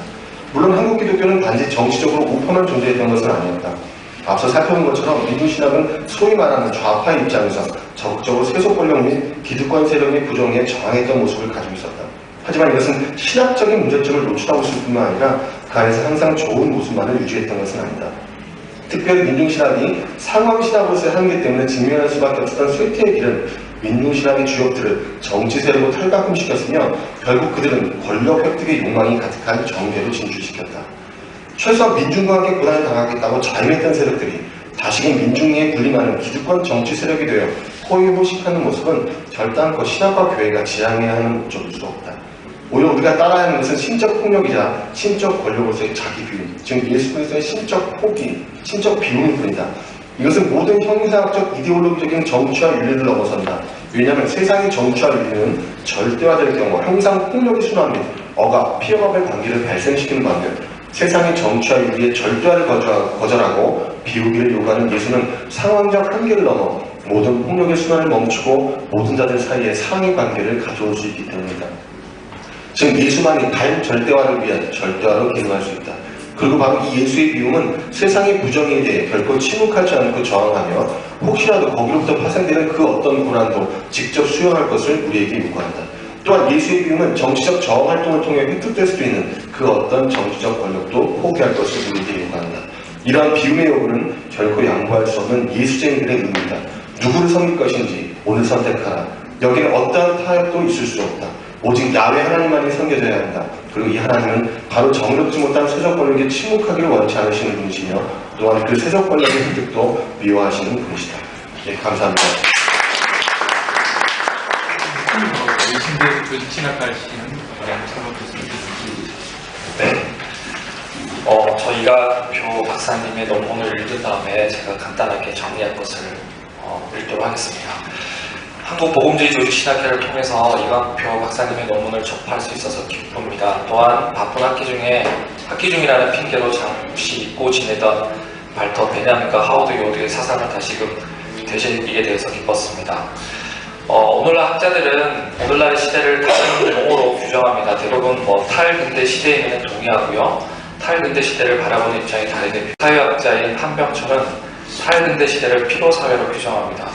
물론 한국 기독교는 단지 정치적으로 우파만 존재했던 것은 아니었다. 앞서 살펴본 것처럼 민주신학은 소위 말하는 좌파 입장에서 적극적으로 세속 권력 및 기득권 세력의 부정에 저항했던 모습을 가지고 있었다. 하지만 이것은 신학적인 문제점을 노출하고 있을 뿐만 아니라 그 안에서 항상 좋은 모습만을 유지했던 것은 아니다. 특별히 민중신학이 상황신학으로서의 한계 때문에 직면할 수밖에 없었던 쇠퇴의 길은 민중신학의 주역들을 정치 세력으로 탈바꿈시켰으며 결국 그들은 권력 획득의 욕망이 가득한 정계로 진출시켰다. 최소한 민중과 함께 고난을 당하겠다고 자임했던 세력들이 다시금 민중에 군림하는 기득권 정치 세력이 되어 포위호식하는 모습은 결단코 신학과 교회가 지향해야 하는 목적일 수 없다. 오히려 우리가 따라야 하는 것은 신적 폭력이자 신적 권력으로서의 자기 비움, 즉 예수 그리스도의 신적 포기, 신적 비움일 뿐이다. 이것은 모든 형이상학적 이데올로기적인 정치와 윤리를 넘어선다. 왜냐하면 세상의 정치와 윤리는 절대화될 경우 형상 폭력의 순환 및 억압, 피해업의 관계를 발생시키는 반면 세상의 정치와 윤리의 절대화를 거절하고 비우기를 요구하는 예수는 상황적 한계를 넘어 모든 폭력의 순환을 멈추고 모든 자들 사이에 상위 관계를 가져올 수 있기 때문이다. 즉 예수만이 반절대화를 위한 절대화로 기능할 수 있다. 그리고 바로 이 예수의 비움은 세상의 부정에 대해 결코 침묵하지 않고 저항하며 혹시라도 거기로부터 파생되는 그 어떤 고난도 직접 수용할 것을 우리에게 요구한다. 또한 예수의 비움은 정치적 저항 활동을 통해 획득될 수도 있는 그 어떤 정치적 권력도 포기할 것을 우리에게 요구한다. 이러한 비움의 요구는 결코 양보할 수 없는 예수쟁이들의 의무이다. 누구를 섬길 것인지 오늘 선택하라. 여기는 어떠한 타협도 있을 수 없다. 오직 야훼 하나님만이 섬겨져야 한다. 그리고 이 하나님은 바로 정의롭지 못한 세속 권력에 침묵하기를 원치 않으시는 분이시며 또한 그 세속 권력의 획득도 미워하시는 분이시다. 감사합니다. 저희가 표 박사님의 논문을 읽은 다음에 제가 간단하게 정리할 것을 읽도록 하겠습니다. 한국복음주의 조직신학회를 통해서 이광표 박사님의 논문을 접할 수 있어서 기쁩니다. 또한 바쁜 학기 중이라는 핑계로 잠시 잊고 지내던 발터 베냐민과 하워드 요드의 사상을 다시금 되시기에 대해서 기뻤습니다. 오늘날 학자들은 오늘날의 시대를 다른 용어로 규정합니다. 대부분 탈근대 시대임에는 동의하고요. 탈근대 시대를 바라보는 입장이 다르게 사회학자인 한병철은 탈근대 시대를 피로사회로 규정합니다.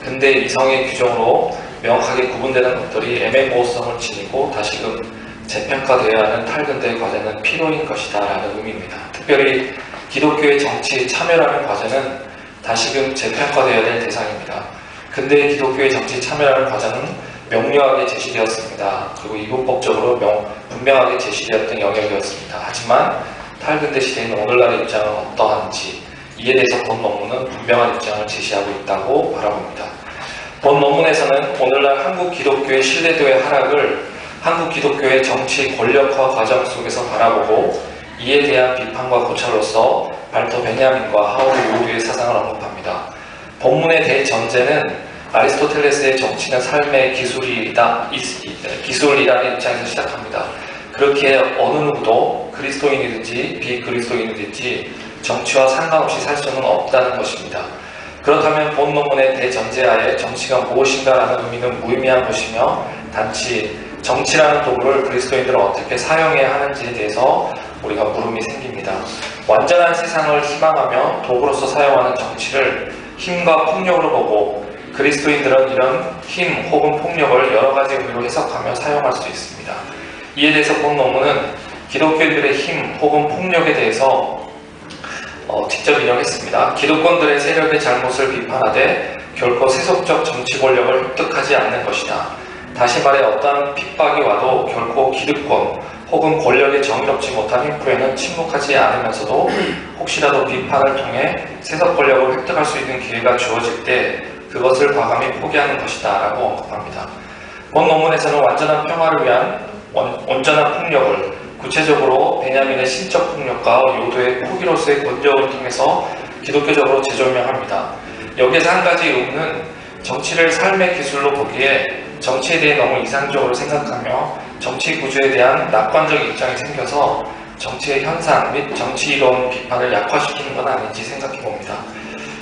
근대 이성의 규정으로 명확하게 구분되는 것들이 애매모호성을 지니고 다시금 재평가되어야 하는 탈근대의 과제는 필요인 것이다 라는 의미입니다. 특별히 기독교의 정치에 참여라는 과제는 다시금 재평가되어야 될 대상입니다. 근대 기독교의 정치에 참여라는 과제는 명료하게 제시되었습니다. 그리고 이분법적으로 분명하게 제시되었던 영역이었습니다. 하지만 탈근대 시대인 오늘날의 입장은 어떠한지 이에 대해서 본 논문은 분명한 입장을 제시하고 있다고 바라봅니다. 본 논문에서는 오늘날 한국 기독교의 신뢰도의 하락을 한국 기독교의 정치 권력화 과정 속에서 바라보고 이에 대한 비판과 고찰로서 발터 베냐민과 하울 모두의 사상을 언급합니다. 본문의 대전제는 아리스토텔레스의 정치는 삶의 기술이라는 입장에서 시작합니다. 그렇게 어느 누구도 그리스도인이든지 비그리스도인이든지 정치와 상관없이 살 수는 없다는 것입니다. 그렇다면 본 논문의 대전제하에 정치가 무엇인가라는 의미는 무의미한 것이며 단지 정치라는 도구를 그리스도인들은 어떻게 사용해야 하는지에 대해서 우리가 물음이 생깁니다. 완전한 세상을 희망하며 도구로서 사용하는 정치를 힘과 폭력으로 보고 그리스도인들은 이런 힘 혹은 폭력을 여러 가지 의미로 해석하며 사용할 수 있습니다. 이에 대해서 본 논문은 기독교인들의 힘 혹은 폭력에 대해서 직접 인용했습니다. 기득권들의 세력의 잘못을 비판하되 결코 세속적 정치 권력을 획득하지 않는 것이다. 다시 말해 어떠한 핍박이 와도 결코 기득권 혹은 권력에 정의롭지 못한 힘부에는 침묵하지 않으면서도 혹시라도 비판을 통해 세속 권력을 획득할 수 있는 기회가 주어질 때 그것을 과감히 포기하는 것이다 라고 언급합니다. 본 논문에서는 완전한 평화를 위한 온전한 폭력을 구체적으로 베냐민의 신적 폭력과 요도의 포기로서의 권력을 통해서 기독교적으로 재조명합니다. 여기에서 한 가지 의문은 정치를 삶의 기술로 보기에 정치에 대해 너무 이상적으로 생각하며 정치 구조에 대한 낙관적 입장이 생겨서 정치의 현상 및 정치 이론 비판을 약화시키는 건 아닌지 생각해 봅니다.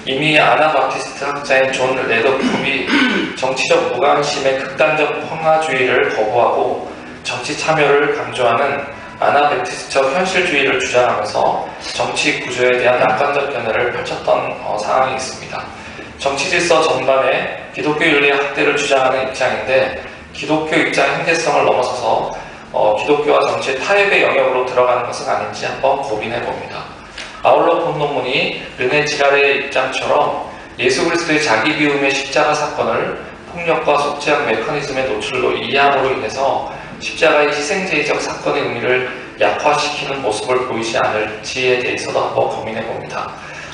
이미 아나바티스트 학자인 존 레더쿰이 정치적 무관심의 극단적 평화주의를 거부하고 정치 참여를 강조하는 아나베티스트적 현실주의를 주장하면서 정치 구조에 대한 낙관적 견해를 펼쳤던 상황이 있습니다. 정치 질서 전반에 기독교 윤리의 학대를 주장하는 입장인데 기독교 입장의 현대성을 넘어서서 기독교와 정치의 타협의 영역으로 들어가는 것은 아닌지 한번 고민해 봅니다. 아울러 본 논문이 르네 지랄의 입장처럼 예수 그리스도의 자기 비움의 십자가 사건을 폭력과 속죄학 메커니즘의 노출로 이해함으로 인해서 십자가의 희생제의적 사건의 의미를 약화시키는 모습을 보이지 않을지에 대해서도 한번 고민해 봅니다.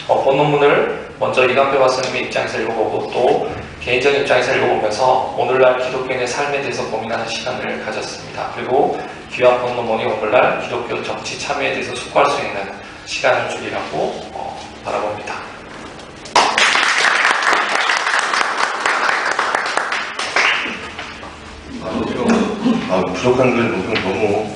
본 논문을 먼저 이강표 박사님의 입장에서 읽어보고 또 개인적인 입장에서 읽어보면서 오늘날 기독교인의 삶에 대해서 고민하는 시간을 가졌습니다. 그리고 귀한 본 논문이 오늘날 기독교 정치 참여에 대해서 숙고할 수 있는 시간을 주리라고 바라봅니다. 부족한 글 녹음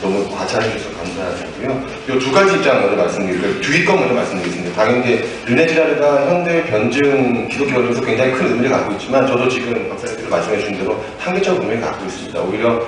너무 과찬해 주셔서 감사하고요. 이 두 가지 입장 먼저 말씀드리고요. 뒤 거 먼저 말씀드리겠습니다. 당연히 르네 지랄가 현대 변증 기독교 연구에서 굉장히 큰 의미를 갖고 있지만 저도 지금 박사님께서 말씀해 주신 대로 한계적 의미를 갖고 있습니다. 오히려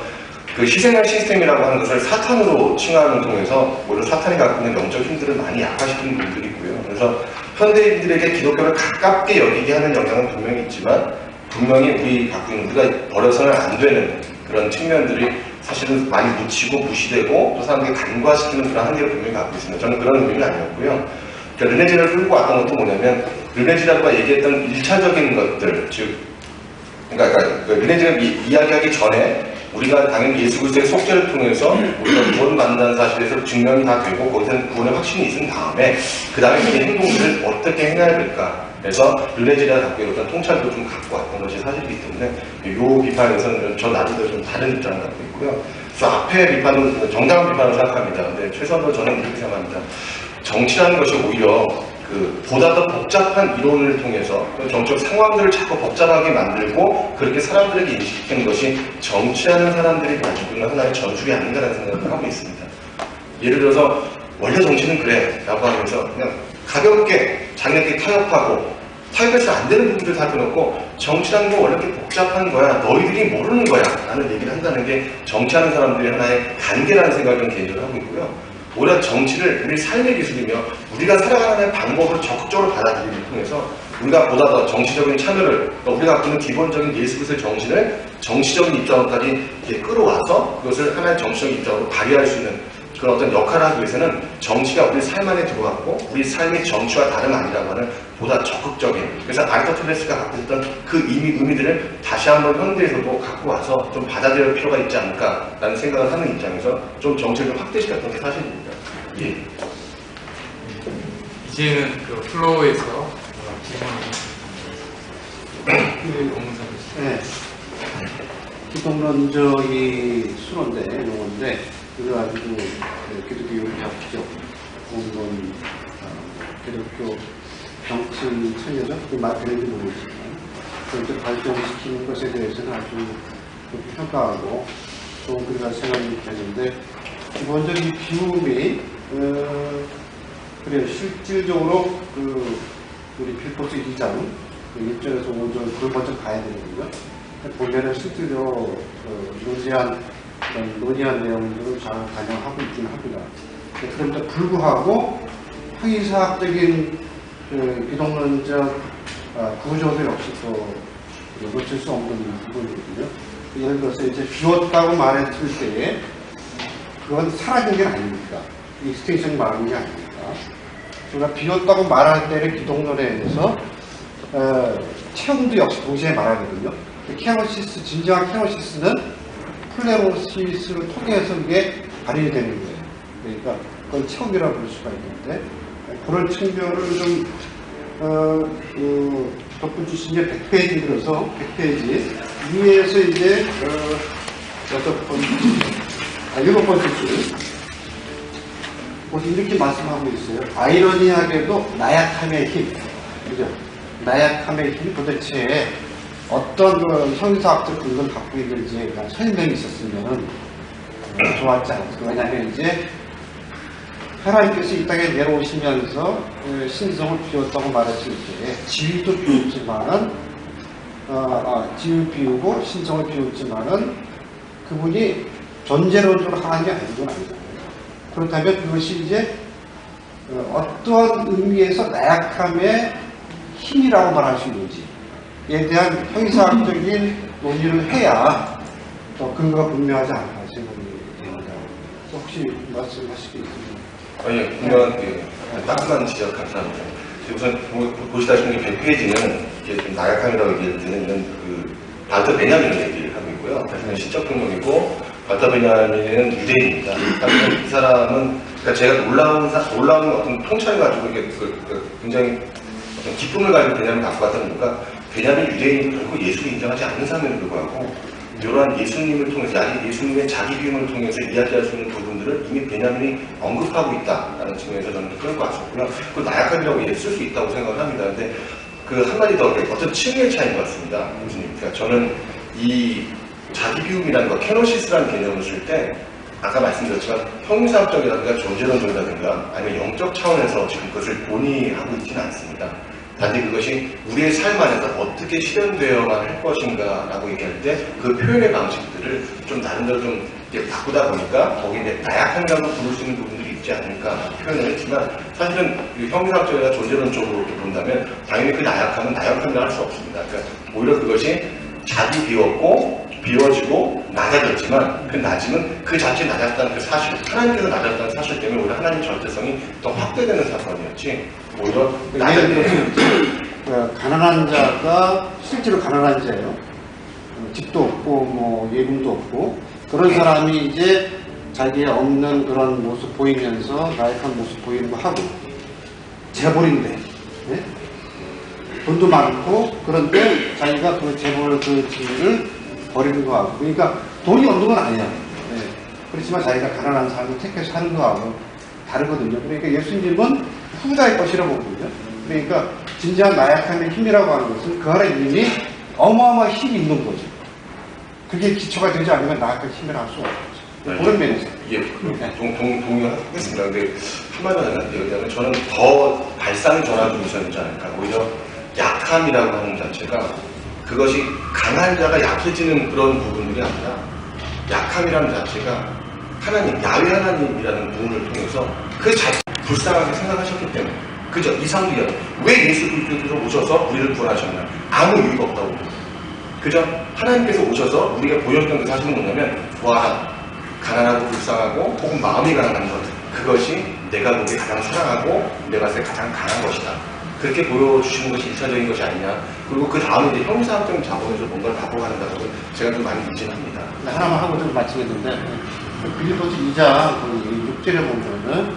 그 희생할 시스템이라고 하는 것을 사탄으로 칭하는 통해서 오히려 사탄이 갖고 있는 영적 힘들을 많이 약화시키는 분들이고요. 그래서 현대인들에게 기독교를 가깝게 여기게 하는 영향은 분명히 있지만 분명히 우리 갖고 있는 우리가 버려서는 안 되는 그런 측면들이 사실은 많이 묻히고 무시되고 또 사람들이 간과시키는 그런 한계를 분명히 갖고 있습니다. 저는 그런 의미는 아니었고요. 그러니까 르네지랄을 끌고 왔던 것도 뭐냐면 르네지랄과 얘기했던 1차적인 것들 즉 그러니까 르네지랄 이야기하기 전에 우리가 당연히 예수 그리스도의 속죄를 통해서 우리가 구원받는다는 사실에서 증명이 다 되고 거기서는 구원의 확신이 있은 다음에 그 다음에 이 행동들을 어떻게 행해야 될까 그래서 르네지랄 갖고 어떤 통찰도 좀 갖고 왔던 것이 사실이기 때문에 이 비판에서는 저 나름대로 좀 다른 입장을 갖고 있고요. 저 앞에 비판은 정당한 비판을 생각합니다. 근데 최선으로 저는 이렇게 생각합니다. 정치라는 것이 오히려 보다 더 복잡한 이론을 통해서 정치적 상황들을 자꾸 복잡하게 만들고 그렇게 사람들에게 인식시키는 것이 정치하는 사람들이 가지고 있는 하나의 전술이 아닌가라는 생각을 하고 있습니다. 예를 들어서 원래 정치는 그래 라고 하면서 그냥 가볍게 자기네끼리 타협해서 안 되는 부분들 살펴놓고 정치라는 건 원래 이렇게 복잡한 거야. 너희들이 모르는 거야. 라는 얘기를 한다는 게 정치하는 사람들의 하나의 단계라는 생각을 좀 개인적으로 하고 있고요. 오히려 정치를 우리 삶의 기술이며 우리가 살아가는 방법을 적극적으로 받아들이는 통해서 우리가 보다 더 정치적인 참여를, 우리가 갖고 있는 기본적인 예수 그리스도의 정신을 정치적인 입장까지 이렇게 끌어와서 그것을 하나의 정치적인 입장으로 발휘할 수 있는 그런 어떤 역할을 하기 위해서는 정치가 우리 삶 안에 들어왔고 우리 삶이 정치와 다름 아니라고 하는 보다 적극적인, 그래서 아리스토텔레스가 갖고 있던 그 의미들을 다시 한번 현대에서도 갖고 와서 좀 받아들일 필요가 있지 않을까라는 생각을 하는 입장에서 좀 정치를 좀 확대시켰던 게 사실입니다. 예. 이제는 그 플로우에서 네. 기독론적인 수론데 용어인데 그거 가지고 기독교 협적 공론 기독교 정치 참여죠. 그 말 그런지 모르겠지만 그걸 발전시키는 것에 대해서는 아주 평가하고 좋은 글이라 생각이 되는데 기본적인 비움이 그래 실질적으로 우리 필포스 2장 1절에서 5절 그걸 먼저 가야 되거든요. 보면은 실질적으로 논의한 내용들을 잘 반영하고 있기는 합니다. 그럼에도 불구하고 형이사학적인 비동론적 구조도 역시 또 놓칠 수 없는 부분이거든요. 예를 들어서 이제 비웠다고 말했을 때에 그건 사라진 게 아닙니까? 익스텐션이 말하는 게 아닙니까? 우리가 비웠다고 말할 때는 기독론에 의해서 체험도 역시 동시에 말하거든요. 케노시스, 진정한 케노시스는 플레로시스를 통해서 이게 발휘되는 거예요. 그러니까 그건 체험이라고 부를 수가 있는데 그런 측면을 좀 덧붙이신 게 100페이지 들어서 100페이지 위에서 이제 7번째 줄 이렇게 말씀하고 있어요. 아이러니하게도 나약함의 힘, 그죠? 나약함의 힘이 도대체 어떤 형이사학적 근거를 갖고 있는지에 대한 설명이 있었으면 좋았지 않을까. 왜냐하면 이제 하나님께서 이 땅에 내려오시면서 신성을 비웠다고 말했을 때 지위도 비웠지만은 지위 비우고 신성을 비웠지만은 그분이 전제론적으로 하는 게 아닌 건 아니잖아요. 그렇다면 그것이 이제 어떠한 의미에서 나약함의 힘이라고 말할 수 있는지에 대한 형이사학적인 논의를 해야 또 근거가 분명하지 않을까 생각이 됩니다. 혹시 말씀하시겠습니까? 아니, 분명한 따끔한 지적 감사합니다. 우선 보시다시피 100페이지는 이게 좀 나약함이라고 얘기를 드는 이런 발터 베냐민을 얘기를 하고 있고요. 사실은 시적 근거이고 발터 베냐민은 유대인입니다. 이 사람은 그러니까 제가 놀라운 어떤 통찰을 가지고 이게 굉장히 어떤 기쁨을 가지고 베냐민을 갖고 왔다는 이유가 베냐민 유대인이 결국 예수를 인정하지 않는 사람에도 불구하고 이러한 예수님을 통해서 예수님의 자기 비움을 통해서 이야기할 수 있는 부분들을 이미 베냐민이 언급하고 있다라는 측면에서 저는 끌고 왔었고요. 그 나약함이라고 쓸 수 있다고 생각을 합니다. 근데 그 한마디 더 어떤 층위의 차이인 것 같습니다. 교수님. 그러니까 저는 이 자기 비움이라는 거, 케노시스라는 개념을 쓸 때 아까 말씀드렸지만 형이사학적이라든가 존재론적이라든가 아니면 영적 차원에서 지금 그것을 논의하고 있지는 않습니다. 단지 그것이 우리의 삶 안에서 어떻게 실현되어만 할 것인가 라고 얘기할 때 그 표현의 방식들을 좀 나름대로 좀 이렇게 바꾸다 보니까 거기에 이제 나약함이라고 부를 수 있는 부분들이 있지 않을까 표현을 했지만 사실은 형이사학적이나 존재론적으로 본다면 당연히 그 나약함은 나약함이라고 할 수 없습니다. 그러니까 오히려 그것이 자기 비웠고 비워지고 낮아졌지만 그 낮음은 그 자체 낮았다는 그 사실, 하나님께서 낮았다는 사실 때문에 오히려 하나님의 절대성이 더 확대되는 사건이었지 오히려 가난한 자가 실제로 가난한 자예요. 집도 없고 뭐 예금도 없고 그런 사람이 이제 자기의 없는 그런 모습 보이면서 나약한 모습 보이는 거 하고 재벌인데 네? 돈도 많고 그런데 자기가 그 재벌 그 지위를 버리는 거 하고 그러니까 돈이 없는 건 아니야. 네. 그렇지만 자기가 가난한 삶을 택해서 사는 거하고 다르거든요. 그러니까 예수님은 후자의 것이라고 보거든요. 그러니까 진정한 나약함의 힘이라고 하는 것은 그 안에 이미 어마어마한 힘이 있는 거죠. 그게 기초가 되지 않으면 나약한 힘을 할 수 없는 거죠. 그런 면에서. 예, 동의하겠습니다. 근데 한마디로 하면 저는 더 발상이 전환이 있었지 않을까. 오히려 약함이라고 하는 자체가 그것이 강한 자가 약해지는 그런 부분들이 아니라 약함이라는 자체가 하나님, 야외 하나님이라는 부분을 통해서 그 자체 불쌍하게 생각하셨기 때문에 그죠? 이상도야. 왜 예수 그리스도께서 오셔서 우리를 구원하셨나? 아무 이유가 없다고. 그죠? 하나님께서 오셔서 우리가 보여줬던 그 사실은 뭐냐면 와, 가난하고 불쌍하고 혹은 마음이 가난한 것, 그것이 내가 보기에 가장 사랑하고 내가 봤을 때 가장 강한 것이다. 그렇게 보여주시는 것이 1차적인 것이 아니냐. 그리고 그 다음에 이제 형사학적인 자본에서 뭔가를 바꿔간다고 제가 좀 많이 의심합니다. 하나만 하고 좀 마치겠는데, 빌립보서 2장 6절에 보면은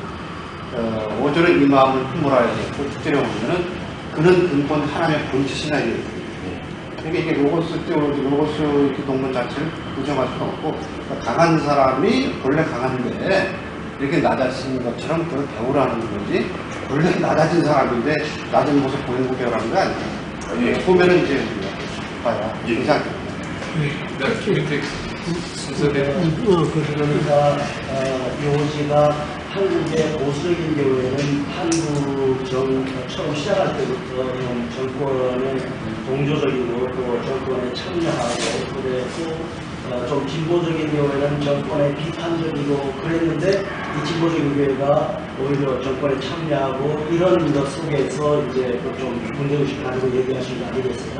5절에 이 마음을 품으라 했고 6절에 보면은 그는 근본 하나님의 본체시나 이렇게. 그러니까 이게 로고스 떼어로지 로고스 이렇게 동문 자체를 부정할 수는 없고, 그러니까 강한 사람이 원래 강한데 이렇게 낮아진 것처럼 그걸 배우라는 거지. 원래 낮아진 사람인데 낮은 모습 보이는 거 배우라는 거 아니에요. 보면은 이제 봐야 이상합니다. 네, 김인택 순서대로. 그러니까 요지가 한국의 보수적인 경우에는 한국 처음 시작할 때부터 정권의 동조적이고 또 정권에 참여하고 그래서 좀 진보적인 경우에는 정권에 비판적이고 그랬는데 이 진보적인 교회가 오히려 정권에 참여하고 이런 것 속에서 이제 좀 문제의식을 가지고 얘기하신 거 아니겠어요?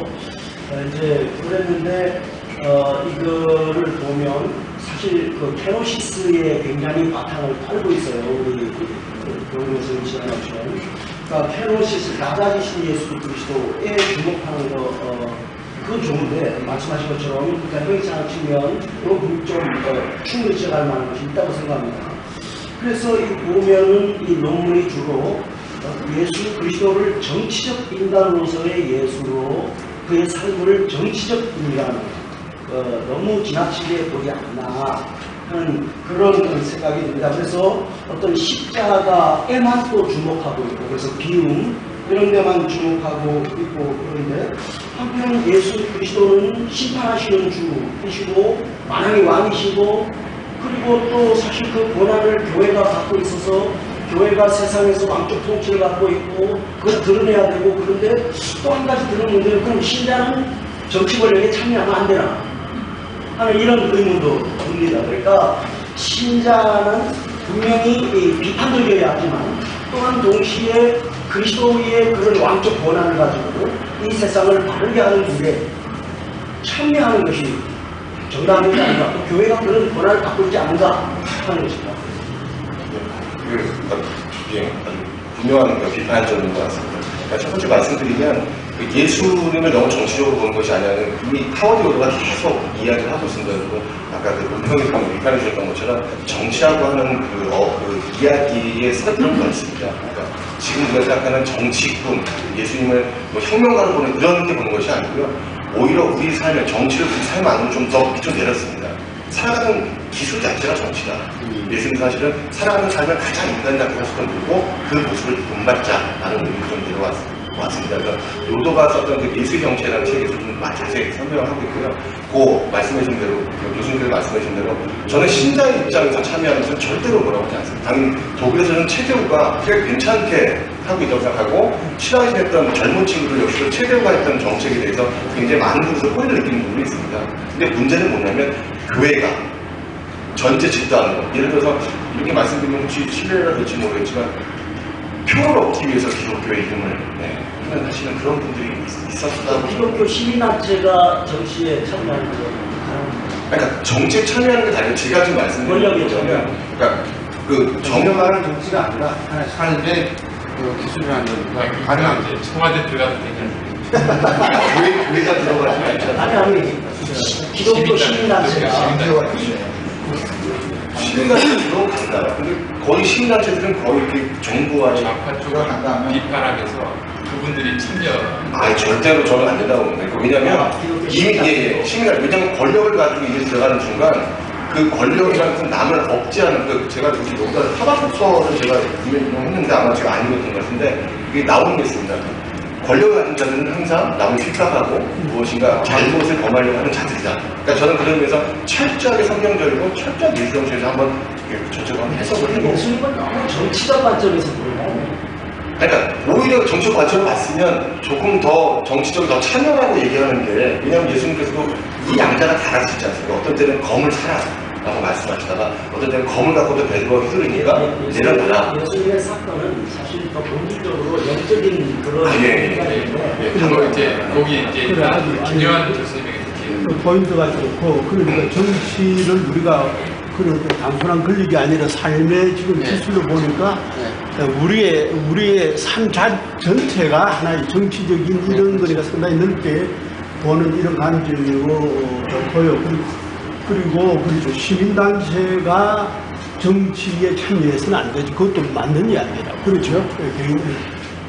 이제 그랬는데 이거를 보면 사실 그 케노시스에 굉장히 바탕을 깔고 있어요. 우리 병명선 지난주에. 그러니까 케노시스, 낮아지신 예수 그리스도에 주목하는 거 그건 좋은데 말씀하신 것처럼 그러니까 형이상을 치면 그 부분 좀 충분히 지적할 만한 것이 있다고 생각합니다. 그래서 이 보면은 이 논문이 주로 예수 그리스도를 정치적 인간으로서의 예수로 그의 삶을 정치적 인간 너무 지나치게 보지 않나 하는 그런 생각이 듭니다. 그래서 어떤 십자가에만 또 주목하고 있고 그래서 비움 이런 데만 주목하고 있고 그런데 한편 예수 그리스도는 심판하시는 주이시고 만왕의 왕이시고 그리고 또 사실 그 권한을 교회가 갖고 있어서 교회가 세상에서 왕적 통치를 갖고 있고 그걸 드러내야 되고 그런데 또 한 가지 드는 문제는 그럼 신자는 정치 권력에 참여하면 안 되나 하는 이런 의문도 듭니다. 그러니까 신자는 분명히 비판적이어야 하지만 또한 동시에 그리스도의 그런 왕적 권한을 가지고 이 세상을 바르게 하는 일에 참여하는 것이 정당하지 않은가, 또 교회가 그런 권한을 갖고 있지 않은가 하는 것입니다. 예, 아주 분명한 비판적인 것 같습니다. 그러니까 첫 번째 말씀드리면 예수님을 너무 정치적으로 보는 것이 아니라는 이미 하워드 요더가 계속 이야기를 하고 있습니다. 그리고 아까 그 논평이 방금 비판해 주셨던 것처럼 정치라고 하는 그 이야기의 스펙트럼도 있습니다. 그러니까 지금 우리가 생각하는 정치꾼, 예수님을 뭐 혁명가로 보는 이런 게 보는 것이 아니고요. 오히려 우리 삶의 정치를 우리 삶 안으로 좀 더 밑으로 내렸습니다. 살아가는 기술 자체가 정치다. 예수님 사실은 살아가는 삶을 가장 인간답게 하셨던 분이고 그 모습을 본받자라는 의미를 좀 내려왔습니다. 그래서 요도가 썼던 그 예수의 정체라는 책에서 좀 자세히 설명을 하고 있고요. 그 말씀하신 대로, 교수님께서 말씀하신 대로 저는 신자의 입장에서 참여하는 것은 절대로 뭐라고 하지 않습니다. 당연히 독일에서는 체제우가 꽤 괜찮게 하고 있다고 생각하고 신앙이 됐던 젊은 친구들 역시도 체제우가 했던 정책에 대해서 굉장히 많은 곳에서 꼬리를 느끼는 부분이 있습니다. 근데 문제는 뭐냐면 교회가 전체 집단으로 예를 들어서 이렇게 말씀드리면 혹시 신뢰가 될지 모르겠지만 표를 얻기 위해서 기독교의 이름을 표현하시는 그런 분들이 있었다고. 기독교 시민단체가 정치에 참여하는 거. 그러니까 정치에 참여하는 게 다르고 제가 지금 말씀드리는 거냐면 그러니까 그 정명하는 정치가 아니라 하나의 삶의 그 기술이라는 거니까 가능한 이제 청와대 들어가도 되냐? 교회가 들어가지 않잖아요. 아니 기독교 시민단체가 시민단체로 간다. 근데 거의 시민단체들은 거의 이렇게 정부와 좌파 쪽을 비판하면서 그분들이 참여. 절대로 저는 안 된다고 봅니다. 왜냐면 이미 시민단 왜냐면 권력을 가지고 이제 들어가는 순간 그 권력이라는 건 남을 억제하는 제가 여기 여기다 타바독서를 제가 했는데 아마 제가 안 읽었던 것 같은데 이게 나오는 게 있습니다. 권력을 가진 자들은 항상 남을 핍박하고 무엇인가 잘못을 범하려고 하는 자들이다. 그러니까 저는 그런 의미에서 철저하게 성경적이고 철저하게 예수정치에서 한번 전체적으로 해석을 해보고 예수님은 너무 정치적 관점에서 보는 그러니까 오히려 정치적 관점을 봤으면 조금 더 정치적으로 더 찬연하고 얘기하는 게, 왜냐하면 예수님께서도 이 양자가 달라지지 않습니까? 어떤 때는 검을 사라 라고 말씀하시다가 어떤 때는 검을 갖고도 베드로가 휘두르니까 내려놔라. 예수님의 사건은 사실 더 본질적으로 영적인 그런 그리고 이제 거기 이제 그래, 아주 김요한 교수님에게 이렇게 그 포인트가 좋고, 그러니까 정치를 우리가 그런 단순한 권력이 아니라 삶의 지금 기술로 보니까 우리의 삶 전체가 하나의 정치적인 이런 거니까 상당히 넓게 보는 이런 관점이고 보여. 그리고 그렇죠. 시민단체가 정치에 참여해서는 안 되지. 그것도 맞는 이야기라. 그렇죠.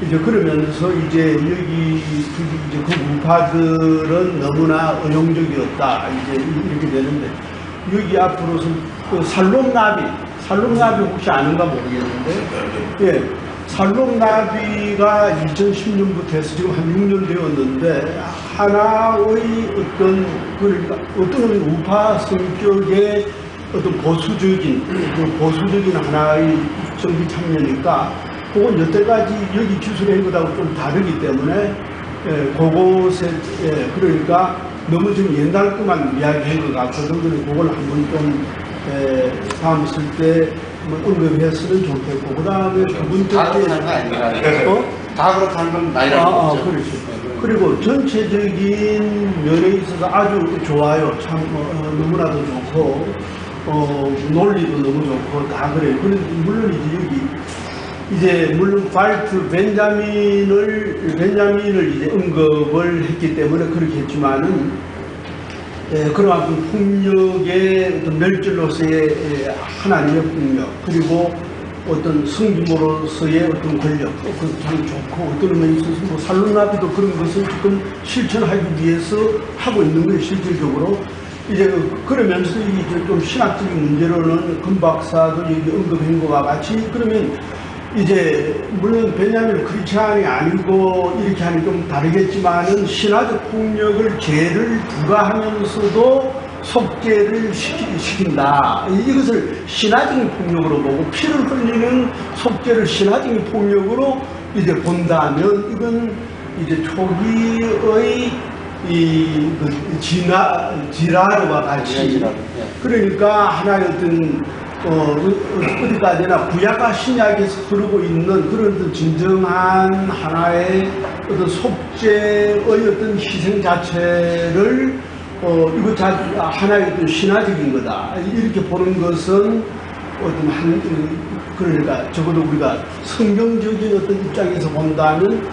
이제 그러면서 이제 여기 이제 그 우파들은 너무나 의용적이었다. 이제 이렇게 되는데, 여기 앞으로서 그 살롬나비 혹시 아는가 모르겠는데, 예, 살롬나비가 2010년부터 해서 지금 한 6년 되었는데, 하나의 어떤 우파 성격의 어떤 보수적인 하나의 정치 참여니까, 그건 여태까지 여기 기술한 것하고 좀 다르기 때문에, 그곳에, 그러니까 너무 좀 옛날 것만 이야기한 것 같거든. 그래서 그걸 한번 좀, 다음 있을 때 언급했으면 좋겠고, 그 다음에 두 번째 다 그렇다는 거 아닌가? 다 그렇다는 건 나이라는 거죠. 그렇죠. 그리고 전체적인 면에 있어서 아주 좋아요. 참 너무나도 좋고, 논리도 너무 좋고 다 그래요. 그런데 물론 이제 여기 물론 발트 벤자민을 이제 언급을 했기 때문에 그렇게 했지만은, 그러한 폭력의 어떤 멸절로서의 하나님의 폭력, 그리고 어떤 성김으로서의 어떤 권력, 그것도 참 좋고, 어떤 면에 있어서 뭐 살롬나비도 그런 것을 지금 실천하기 위해서 하고 있는 거예요, 실질적으로. 이제 그러면서 이제 좀 신학적인 문제로는 금 박사도 여기 언급한 것과 같이, 그러면 이제 물론 베냐민 크리스찬이 아니고 이렇게 하니 좀 다르겠지만은, 신화적 폭력을 죄를 부과하면서도 속죄를 시킨다. 이것을 신화적인 폭력으로 보고, 피를 흘리는 속죄를 신화적인 폭력으로 이제 본다면, 이건 이제 초기의 지라르와 같이, 그러니까 하나의 어떤 어디까지나 구약과 신약에서 흐르고 있는 그런 어떤 진정한 하나의 어떤 속죄의 어떤 희생 자체를 이거 하나의 어떤 신화적인 거다. 이렇게 보는 것은 어떤 그러니까 적어도 우리가 성경적인 어떤 입장에서 본다면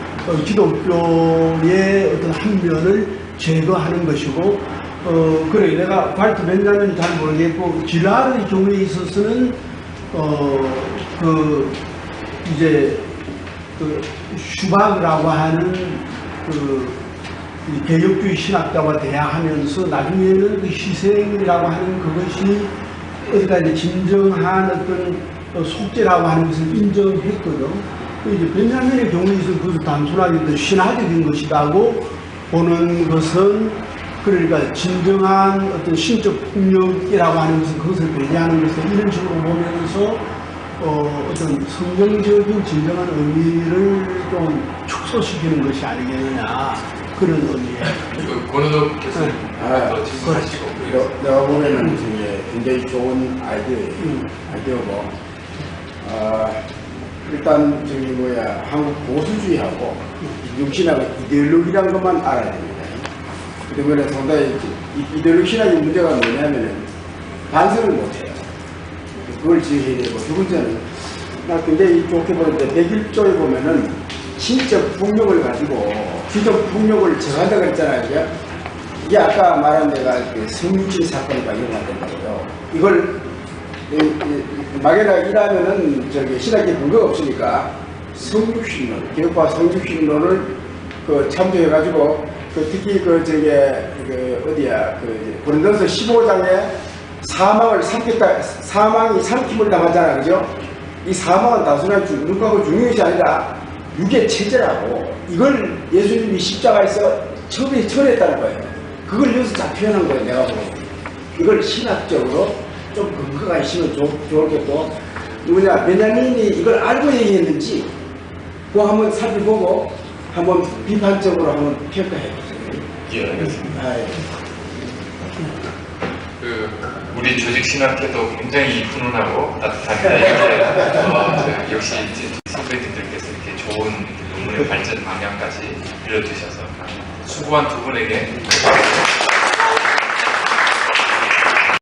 기독교의 어떤 한 면을 제거하는 것이고, 그래, 내가 발트 벤자민은 잘 모르겠고, 지라르의 경우에 있어서는, 슈바그라고 하는 개혁주의 신학자와 대화하면서 나중에는 그 희생이라고 하는 그것이 어디까지 진정한 어떤 속죄라고 하는 것을 인정했거든. 이제 벤자민의 경우에 있어서 그것을 단순하게 신화적인 것이라고 보는 것은, 그러니까 진정한 어떤 신적 폭력이라고 하는 것은 그것을 배제하는 것을 이런 식으로 보면서 어떤 성경적인 진정한 의미를 좀 축소시키는 것이 아니겠느냐, 그런 의미예요. 권은옥 교수님 더 질문하시고. 내가 보면은 이제 굉장히 좋은 아이디어고, 일단 한국 보수주의하고 육신하고 이데올로기라는 것만 알아야 됩니다. 그러면 상당히 이데올로기 신학의 문제가 뭐냐면은 반성을 못해요. 그걸 지어야 되고, 두 번째는 나 굉장히 좋게 보는데 101조에 보면은 신적 폭력을 가지고 기적 폭력을 정한다고 했잖아요. 이게 아까 말한 데가 성육신 사건과 연관된다고요. 이걸 막연하게 일하면은 신학의 근거가 없으니까 성육신론, 개혁파 성육신론을 참조해가지고, 특히 고린도서 15장에 사망이 삼킴을 당하잖아, 그죠? 이 사망은 단순한 죽는 중요한 것이 아니라 육의 체제라고, 이걸 예수님이 십자가에서 처리했다는 거예요. 그걸 여기서 다 표현한 거예요, 내가 보기에. 이걸 신학적으로 좀 근거가 있으면 좋겠고, 베냐민이 이걸 알고 얘기했는지, 그거 한번 살펴보고 한번 비판적으로 한번 평가해 보세요. 예, 알겠습니다. 예. 우리 조직 신학회도 굉장히 훈훈하고 따뜻한데 역시 이제 선배님들께서 이렇게 좋은 논문의 발전 방향까지 빌려주셔서 수고한 두 분에게